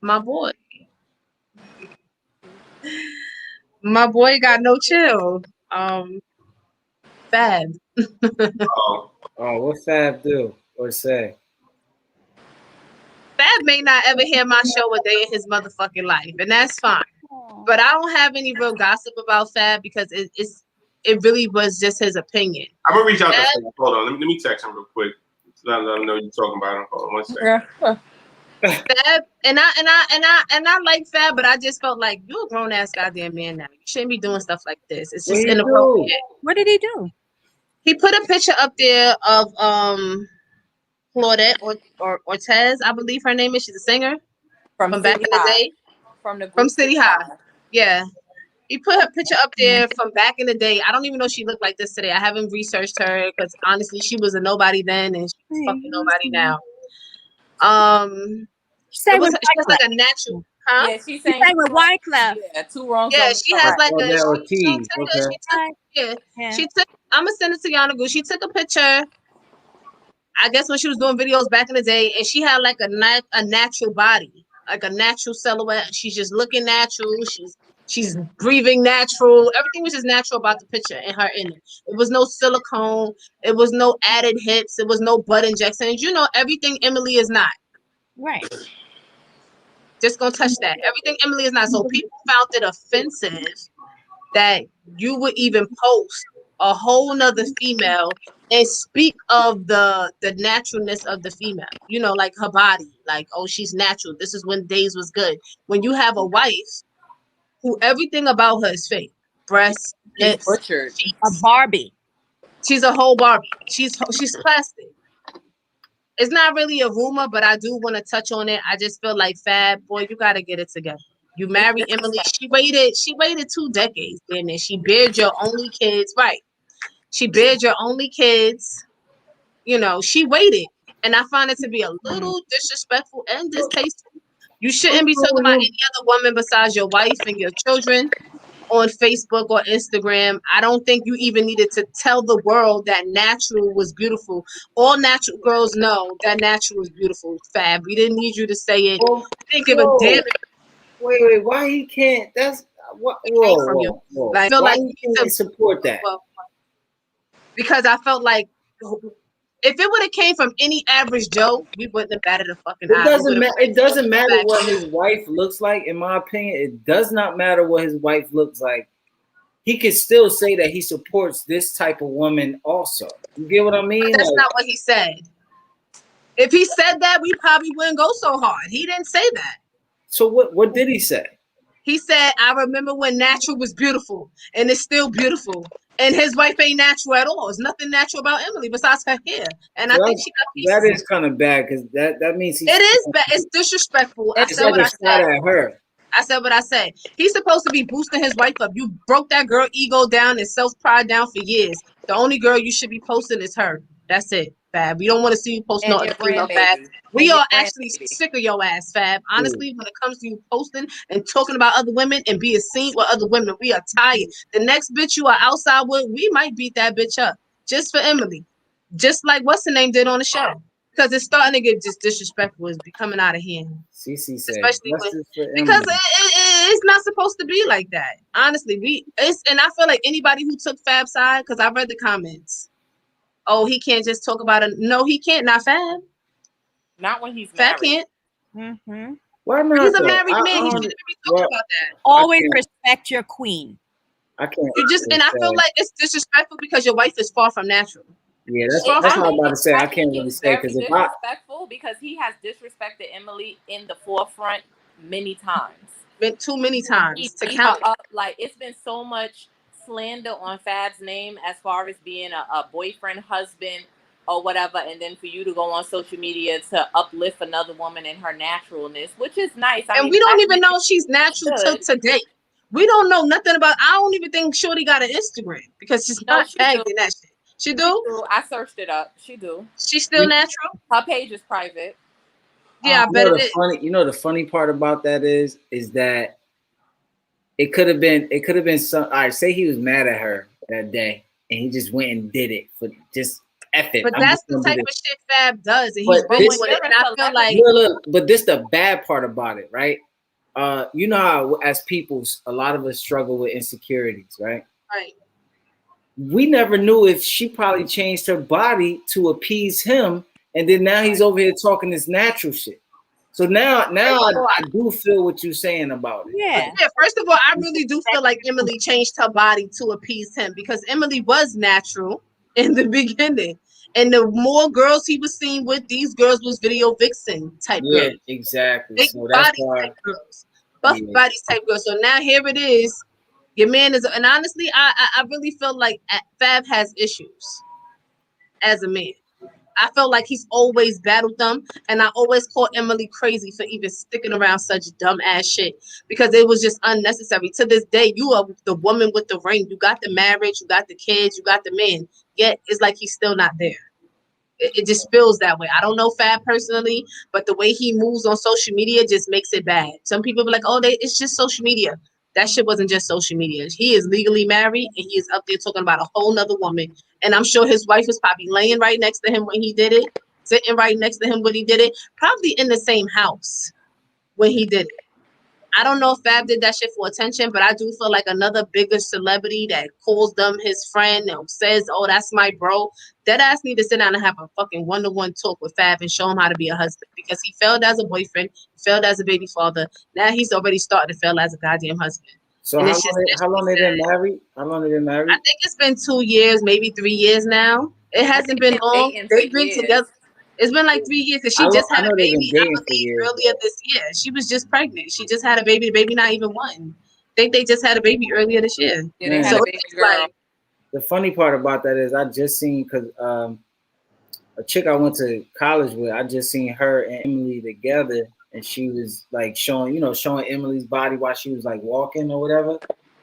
my boy. My boy got no chill. Fab. Oh, what Fab do or say? Fab may not ever hear my show a day in his motherfucking life, and that's fine. But I don't have any real gossip about Fab because it really was just his opinion. I'm gonna reach out to Fab. Hold on, let me text him real quick. Let him know you're talking about him. Hold on 1 second. Fab, and I like Fab, but I just felt like you're a grown ass goddamn man now. You shouldn't be doing stuff like this. It's just inappropriate. What did he do? He put a picture up there of Claudette or Ortez, I believe her name is. She's a singer from back in the day. From City High. Yeah. He put her picture up there from back in the day. I don't even know she looked like this today. I haven't researched her because honestly, she was a nobody then and she's fucking nobody now. She has like a natural, huh? Yeah, she sang with Wyclef. Yeah, 2 wrongs. Yeah, she has like she took. I'm gonna send it to y'all. She took a picture. I guess when she was doing videos back in the day, and she had like a natural body, like a natural silhouette. She's just looking natural. She's breathing natural. Everything was just natural about the picture and her in it. It was no silicone. It was no added hips. It was no butt injections. You know, everything Emily is not. Right. Just gonna touch that. Everything Emily is not. So people found it offensive that you would even post a whole nother female and speak of the naturalness of the female. You know, like her body. Like, oh, she's natural. This is when days was good. When you have a wife who everything about her is fake. Breasts, hips, butchered. A Barbie. She's a whole Barbie. She's plastic. It's not really a rumor, but I do want to touch on it. I just feel like Fab, boy, you gotta get it together. You married Emily. She waited 2 decades, damn it. She bared your only kids, right? She bared your only kids. You know, she waited. And I find it to be a little disrespectful and distasteful. You shouldn't be talking about any other woman besides your wife and your children on Facebook or Instagram. I don't think you even needed to tell the world that natural was beautiful. All natural girls know that natural is beautiful, Fab. We didn't need you to say it. Well, Didn't give a damn. Wait, why he can't? That's what. Whoa. Like, I feel why like you can't support that? Because I felt like if it would have came from any average Joe, we wouldn't have batted a fucking eye. It doesn't matter what his wife looks like. In my opinion, it does not matter what his wife looks like. He could still say that he supports this type of woman also. You get what I mean? But that's not what he said. If he said that, we probably wouldn't go so hard. He didn't say that. So what did he say? He said, I remember when natural was beautiful and it's still beautiful. And his wife ain't natural at all. There's nothing natural about Emily besides her hair. And I think she got pieces. That is kind of bad because that means it is bad. It's disrespectful. I said what I said. At her. I said what I said. He's supposed to be boosting his wife up. You broke that girl ego down and self-pride down for years. The only girl you should be posting is her. That's it, Fab. We don't want to see you post no other female, Fab. We are actually sick of your ass, Fab. Honestly, when it comes to you posting and talking about other women and being seen with other women, we are tired. The next bitch you are outside with, we might beat that bitch up just for Emily. Just like what's her name did on the show. Because it's starting to get just disrespectful. It's becoming out of hand. CC said, especially because it's not supposed to be like that. Honestly, and I feel like anybody who took Fab's side, because I read the comments. Oh, he can't just talk about it. No, he can't. Not Fab. Not when he's Fab married. can't. Mm-hmm. Why not? He's a married man. He shouldn't be talking about that. Always respect your queen. I can't. You just and I feel like it's disrespectful because your wife is far from natural. Yeah, that's what I'm about to say. I can't really say because if disrespectful because he has disrespected Emily in the forefront many times. Been too many times to count. Like it's been so much slander on Fab's name as far as being a boyfriend, husband, or whatever, and then for you to go on social media to uplift another woman in her naturalness, which is nice. I mean, we don't even know if she's natural till today. We don't know nothing about. I don't even think Shorty got an Instagram because she's not tagged in that shit. She do? I searched it up. She do. She's still natural? Her page is private. Yeah, I bet it is. The funny part about that is that it could have been some. All right, say he was mad at her that day and he just went and did it for just F it. But that's the type of shit Fab does, and he's rolling with it. And I feel like look, but this the bad part about it, right? you know how as people, a lot of us struggle with insecurities, right? Right. We never knew if she probably changed her body to appease him, and then now he's over here talking this natural shit. So now I do feel what you're saying about it. Yeah. Yeah, first of all, I really do feel like Emily changed her body to appease him because Emily was natural in the beginning. And the more girls he was seen with, these girls was video vixen type Yeah, girls. exactly. Big So that's body why type girls. Buff bodies type girls. So now here it is. Your man is, and honestly, I really feel like Fab has issues as a man. I felt like he's always battled them, and I always call Emily crazy for even sticking around such dumb ass shit because it was just unnecessary. To this day, you are the woman with the ring. You got the marriage, you got the kids, you got the man. Yet it's like he's still not there. It just feels that way. I don't know Fab personally, but the way he moves on social media just makes it bad. Some people be like, "Oh, it's just social media." That shit wasn't just social media. He is legally married, and he is up there talking about a whole nother woman. And I'm sure his wife was probably laying right next to him when he did it, sitting right next to him when he did it, probably in the same house when he did it. I don't know if Fab did that shit for attention, but I do feel like another bigger celebrity that calls them his friend and says, "Oh, that's my bro." That ass need to sit down and have a fucking one-to-one talk with Fab and show him how to be a husband because he failed as a boyfriend, failed as a baby father. Now he's already starting to fail as a goddamn husband. So And how long they been married? How long they been married? I think it's been 2 years, maybe 3 years now. It hasn't been long. They've been together. It's been like 3 years because she just had a baby, I believe, earlier this year. She was just pregnant. She just had a baby. The baby not even one. I think they just had a baby earlier this year. Yeah, they had a baby girl. Like, the funny part about that is I just seen because a chick I went to college with, I just seen her and Emily together, and she was like showing Emily's body while she was like walking or whatever.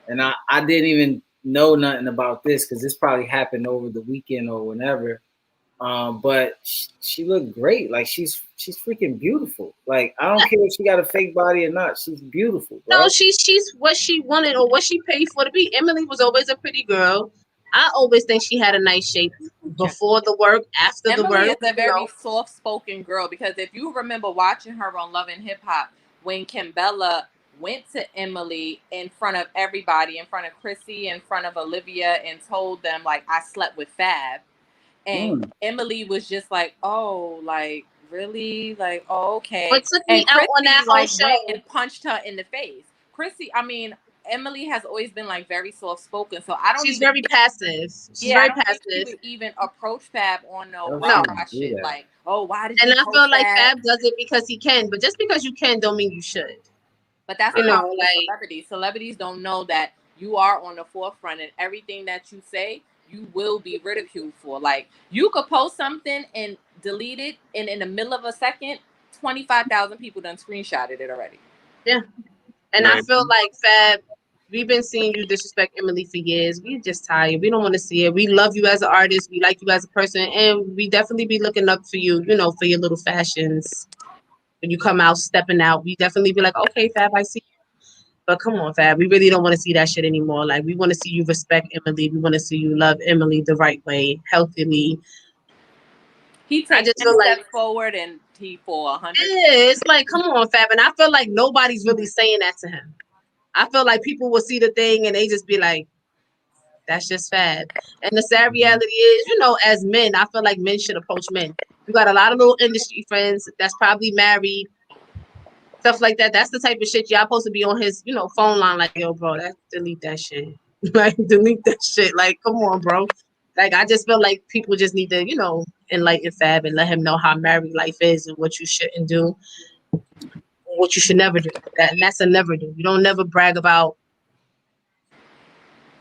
And I didn't even know nothing about this because this probably happened over the weekend or whenever. But she looked great. Like she's freaking beautiful. Like I don't care if she got a fake body or not. She's beautiful, bro. No, she's what she wanted or what she paid for to be. Emily was always a pretty girl. I always think she had a nice shape before the work, after the work. Emily is a very soft-spoken girl because if you remember watching her on Love and Hip Hop, when Kimbella went to Emily in front of everybody, in front of Chrissy, in front of Olivia, and told them like I slept with Fab, and Emily was just like, "Oh, like really, like oh, okay." What took me and out Chrissy, on that whole like show went and punched her in the face. Emily has always been like very soft spoken, so I don't. She's very passive. She's very passive. She would even approach Fab on no shit like, "Oh, why did?" And you I feel like Fab does it because he can, but just because you can don't mean you should. But that's the problem with celebrities. Celebrities don't know that you are on the forefront, and everything that you say, you will be ridiculed for. Like you could post something and delete it, and in the middle of a second, 25,000 people done screenshotted it already. Yeah, and I feel like Fab. We've been seeing you disrespect Emily for years. We're just tired. We don't want to see it. We love you as an artist. We like you as a person, and we definitely be looking up for you. You know, for your little fashions. When you come out, stepping out, we definitely be like, "Okay, Fab, I see you." But come on, Fab, we really don't want to see that shit anymore. Like, we want to see you respect Emily. We want to see you love Emily the right way, healthily. He takes 10 steps forward and he for 100. Yeah, it's like, come on, Fab. And I feel like nobody's really saying that to him. I feel like people will see the thing and they just be like, that's just Fab. And the sad reality is, you know, as men, I feel like men should approach men. You got a lot of little industry friends that's probably married, stuff like that. That's the type of shit y'all supposed to be on his, you know, phone line. Like, yo, bro, delete that shit. Like, delete that shit. Like, come on, bro. Like, I just feel like people just need to, you know, enlighten Fab and let him know how married life is and what you shouldn't do, what you should never do. That's a never do. You don't never brag about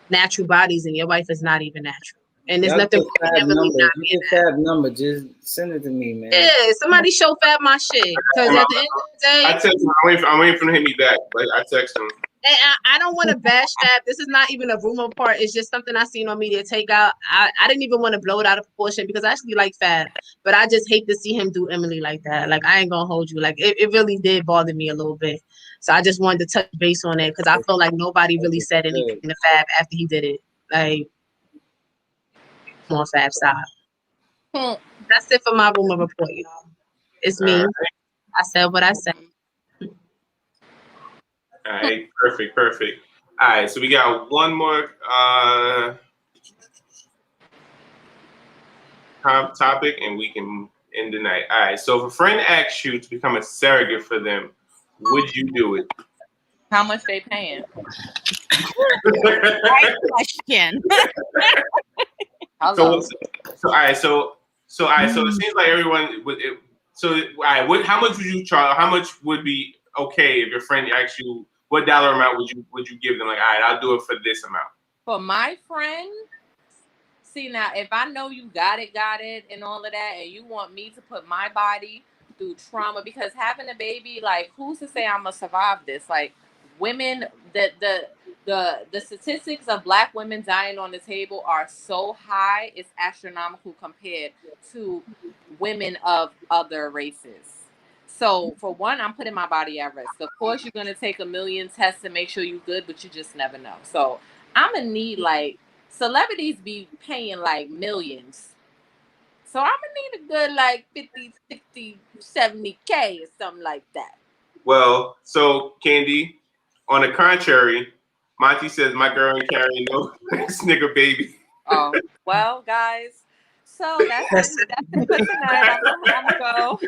natural bodies and your wife is not even natural. And there's nothing wrong with Emily not being Fab number. Just send it to me, man. Yeah, somebody show Fab my shit. Because at the end of the day, I text him. I'm waiting for him to hit me back. But I text him. And I don't want to bash Fab. This is not even a rumor part. It's just something I seen on media take out. I didn't even want to blow it out of proportion because I actually like Fab. But I just hate to see him do Emily like that. Like, I ain't going to hold you. Like, it really did bother me a little bit. So I just wanted to touch base on it because I feel like nobody really said anything to Fab after he did it. Like, come on, Fab, stop. That's it for my rumor report, y'all. It's me. I said what I said. All right, perfect. All right, so we got one more topic, and we can end the night. All right, so if a friend asks you to become a surrogate for them, would you do it? How much they paying? Right question. So all right, so it seems like everyone would. So all right, how much would you charge? How much would be okay if your friend asks you what dollar amount would you give them? Like, all right, I'll do it for this amount. For my friend, see now, if I know you got it, and all of that, and you want me to put my body through trauma, because having a baby, like, who's to say I'm gonna survive this? Like, women, the statistics of Black women dying on the table are so high, it's astronomical compared to women of other races. So for one, I'm putting my body at risk. Of course, you're gonna take a million tests to make sure you're good, but you just never know. So I'm gonna need, like, celebrities be paying like millions. So I'm gonna need a good like 50, 60, 70K or something like that. Well, so Candy, on the contrary, Monty says my girl ain't carrying no nigga baby. Oh, well, guys. So that's it for tonight. I'm gonna go.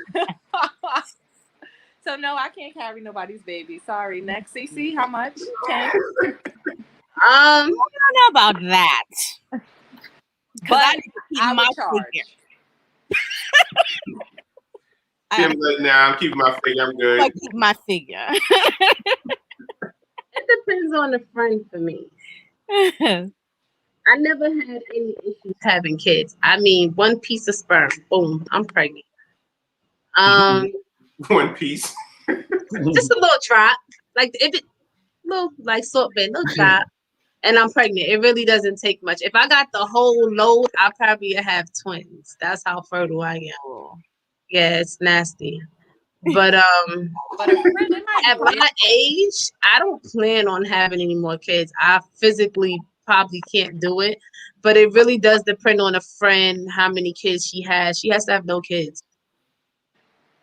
So no, I can't carry nobody's baby. Sorry. Next, CC, how much? I don't know about that. But I need to keep I my would charge. Tim's like, nah, I'm keeping my figure. I'm good. I keep my figure. It depends on the friend for me. I never had any issues having kids. I mean, one piece of sperm, boom, I'm pregnant. One piece. Just a little drop, like little like sorbet, little drop, and I'm pregnant. It really doesn't take much. If I got the whole load, I probably have twins. That's how fertile I am. Yeah, it's nasty. But at my age, I don't plan on having any more kids. I physically probably can't do it, but it really does depend on a friend how many kids she has. She has to have no kids.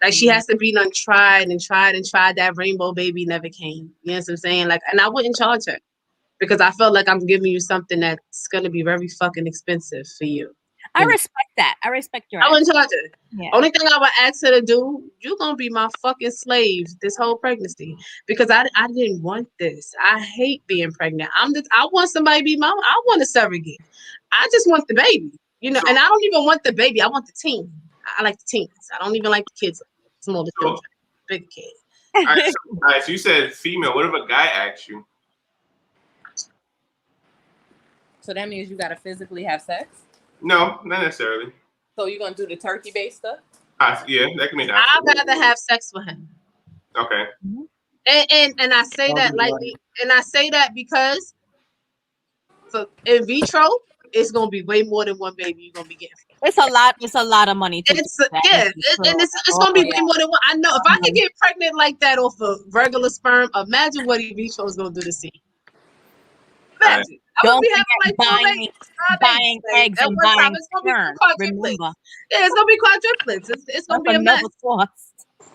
Like, she has to be tried. That rainbow baby never came. You know what I'm saying? Like, and I wouldn't charge her because I felt like I'm giving you something that's gonna be very fucking expensive for you. I respect that. I respect your. I wouldn't charge her. Yeah. Only thing I would ask her to do, you're gonna be my fucking slave this whole pregnancy, because I didn't want this. I hate being pregnant. I want somebody to be mom. I want a surrogate. I just want the baby, and I don't even want the baby. I want the team. I like the teens. I don't even like the kids, smaller children, big kids. All right, so you said female. What if a guy asks you? So that means you gotta physically have sex? No, not necessarily. So you're gonna do the turkey-based stuff? Yeah, that can be nice. I'd rather have sex with him. Okay. And I say that lightly, and I say that because so in vitro, it's gonna be way more than one baby you're gonna be getting. It's a lot. It's a lot of money. It's gonna be way more than one. I know if I could get pregnant like that off of regular sperm, imagine what in vitro is gonna do to seed. Imagine. Don't be buying eggs and buying sperm. Remember. Yeah, it's gonna be quadruplets. It's gonna be a mess.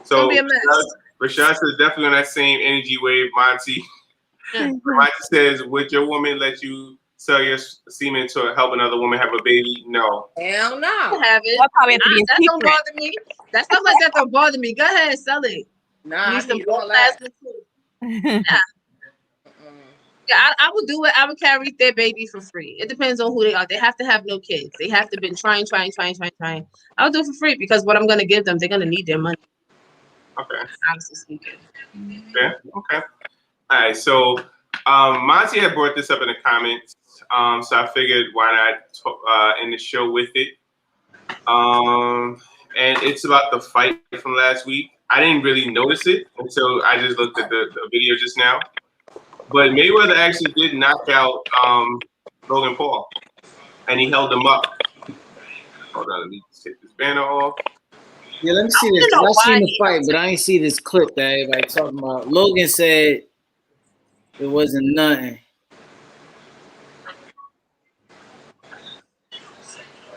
So Rashad is definitely on that same energy wave, Monty. Monty says, would your woman let you sell your semen to help another woman have a baby? No. Hell no. Have it. That don't bother me. That stuff like that don't bother me. Go ahead, sell it. Nah, need some plasma too. Yeah, I would do it. I would carry their baby for free. It depends on who they are. They have to have no kids. They have to been trying. I'll do it for free because what I'm gonna give them, they're gonna need their money. Okay. Honestly speaking. Yeah. Okay. All right. So Monty had brought this up in the comments. So I figured why not end the show with it. And it's about the fight from last week. I didn't really notice it until I just looked at the video just now. But Mayweather actually did knock out Logan Paul, and he held him up. Hold on, let me take this banner off. Yeah, let me see this. I seen the fight, but I ain't see this clip that everybody talking about. Logan said it wasn't nothing.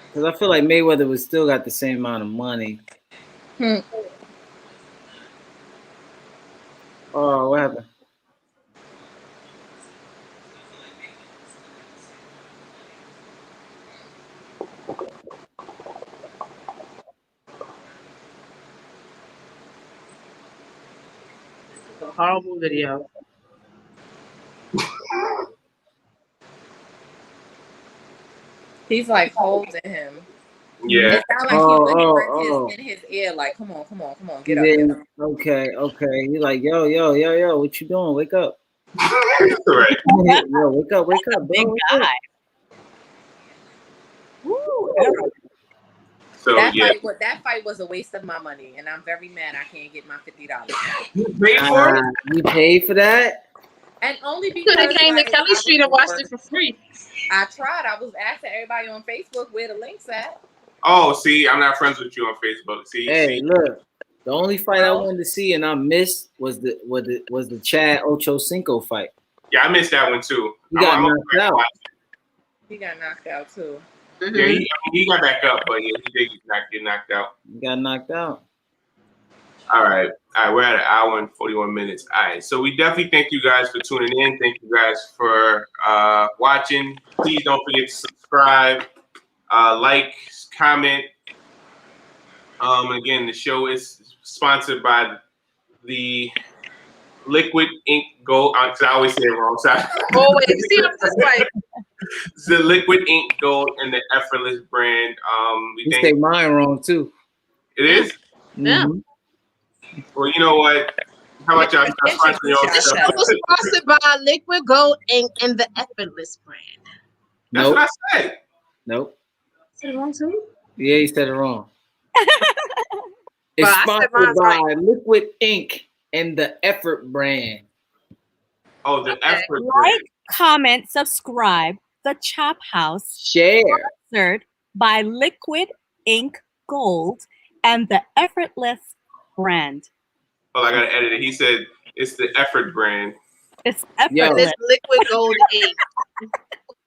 Because I feel like Mayweather would still got the same amount of money. Oh, what happened? horrible video. He's like holding him. Yeah. It sounds like he whispers in his ear, like, come on, get up. Get up. Okay. He's like, yo, what you doing? Wake up. Right. Yo, wake up, bro. Big guy. Woo, So that fight was a waste of my money, and I'm very mad I can't get my $50. You paid for it? You paid for that? And only because Could have came to Kelly Street and watched it for free. I tried. I was asking everybody on Facebook where the links at. Oh, see, I'm not friends with you on Facebook. See, Look, the only fight I wanted to see and I missed was the Chad Ochocinco fight. Yeah, I missed that one too. He got knocked out. He got knocked out too. Mm-hmm. Yeah, he got back up, but yeah, he did get knocked out. He got knocked out. All right, we're at an hour and 41 minutes. All right, so we definitely thank you guys for tuning in. Thank you guys for watching. Please don't forget to subscribe, like, comment. Again, the show is sponsored by the Liquid Ink Gold. Because I always say it wrong. Sorry. Oh wait, you see this way. It's the Liquid Ink Gold and the Effortless brand. You say mine wrong too. It is? Yeah. Mm-hmm. Well, you know what? How about y'all sponsor your own The stuff? show was sponsored by Liquid Gold Ink and the Effortless brand. That's what I said. Nope. Said it wrong too? Yeah, you said it wrong. It's Well, sponsored by Liquid Ink and the Effort brand. Oh, the Effort brand. Like, comment, subscribe. The Chop House. Share. Sponsored by Liquid Ink Gold and the Effortless brand. Oh, I gotta edit it. He said it's the Effort brand. It's Effortless. It's Liquid Gold Ink.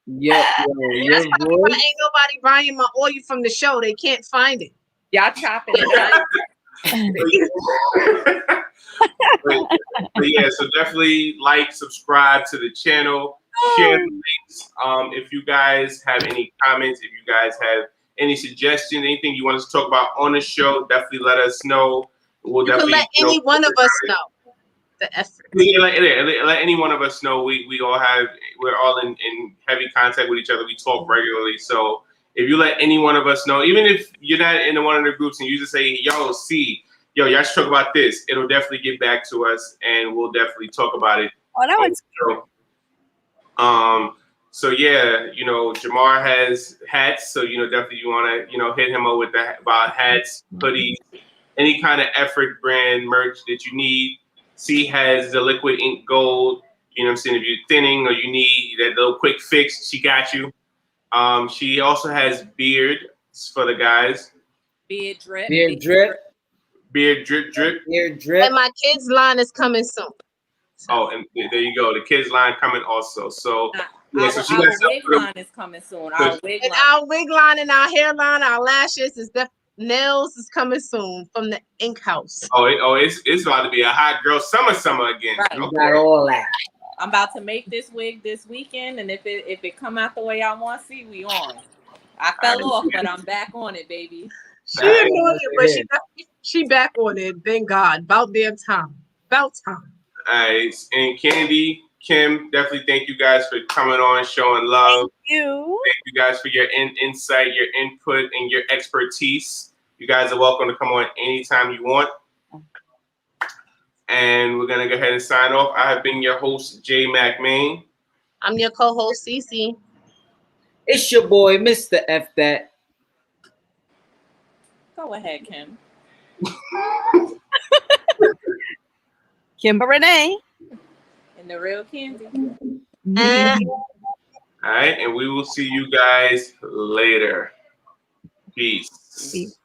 That's why ain't nobody buying my oil from the show. They can't find it. Y'all chopping it up. but yeah, so definitely like, subscribe to the channel, share the links. If you guys have any comments, if you guys have any suggestions, anything you want us to talk about on the show, definitely let us know. We'll you can let any one of us know the effort. Yeah, let any one of us know. We're all in heavy contact with each other. We talk regularly. So if you let any one of us know, even if you're not in one of the groups and you just say, y'all should talk about this, it'll definitely get back to us and we'll definitely talk about it. Oh, that was so yeah, Jamar has hats, so definitely you want to hit him up with about hats, hoodies, any kind of Effort brand merch that you need. C has the Liquid Ink Gold. You know what I'm saying? If you're thinning or you need that little quick fix, she got you. She also has beard for the guys. Beard drip. Beard drip. Beard drip. And my kids' line is coming soon. Oh, and there you go. The kids' line coming also. So yeah, so she our got wig line is coming soon. Our wig line and our hairline, our lashes is nails is coming soon from the Ink House. It's about to be a hot girl summer again. Right. Okay. Got all that. I'm about to make this wig this weekend, and if it come out the way I want to see, we on. I fell off, but I'm back on it, baby. She didn't know it, but she back on it. Thank God. About damn time. About time. All right, and Candy, Kim, definitely thank you guys for coming on, showing love. Thank you. Thank you guys for your insight, your input, and your expertise. You guys are welcome to come on anytime you want. And we're gonna go ahead and sign off. I have been your host, J Mac Main. I'm your co-host, Cece. It's your boy, Mr. F That. Go ahead, Kim. Kimber Renee. And the real Candy. All right, and we will see you guys later. Peace.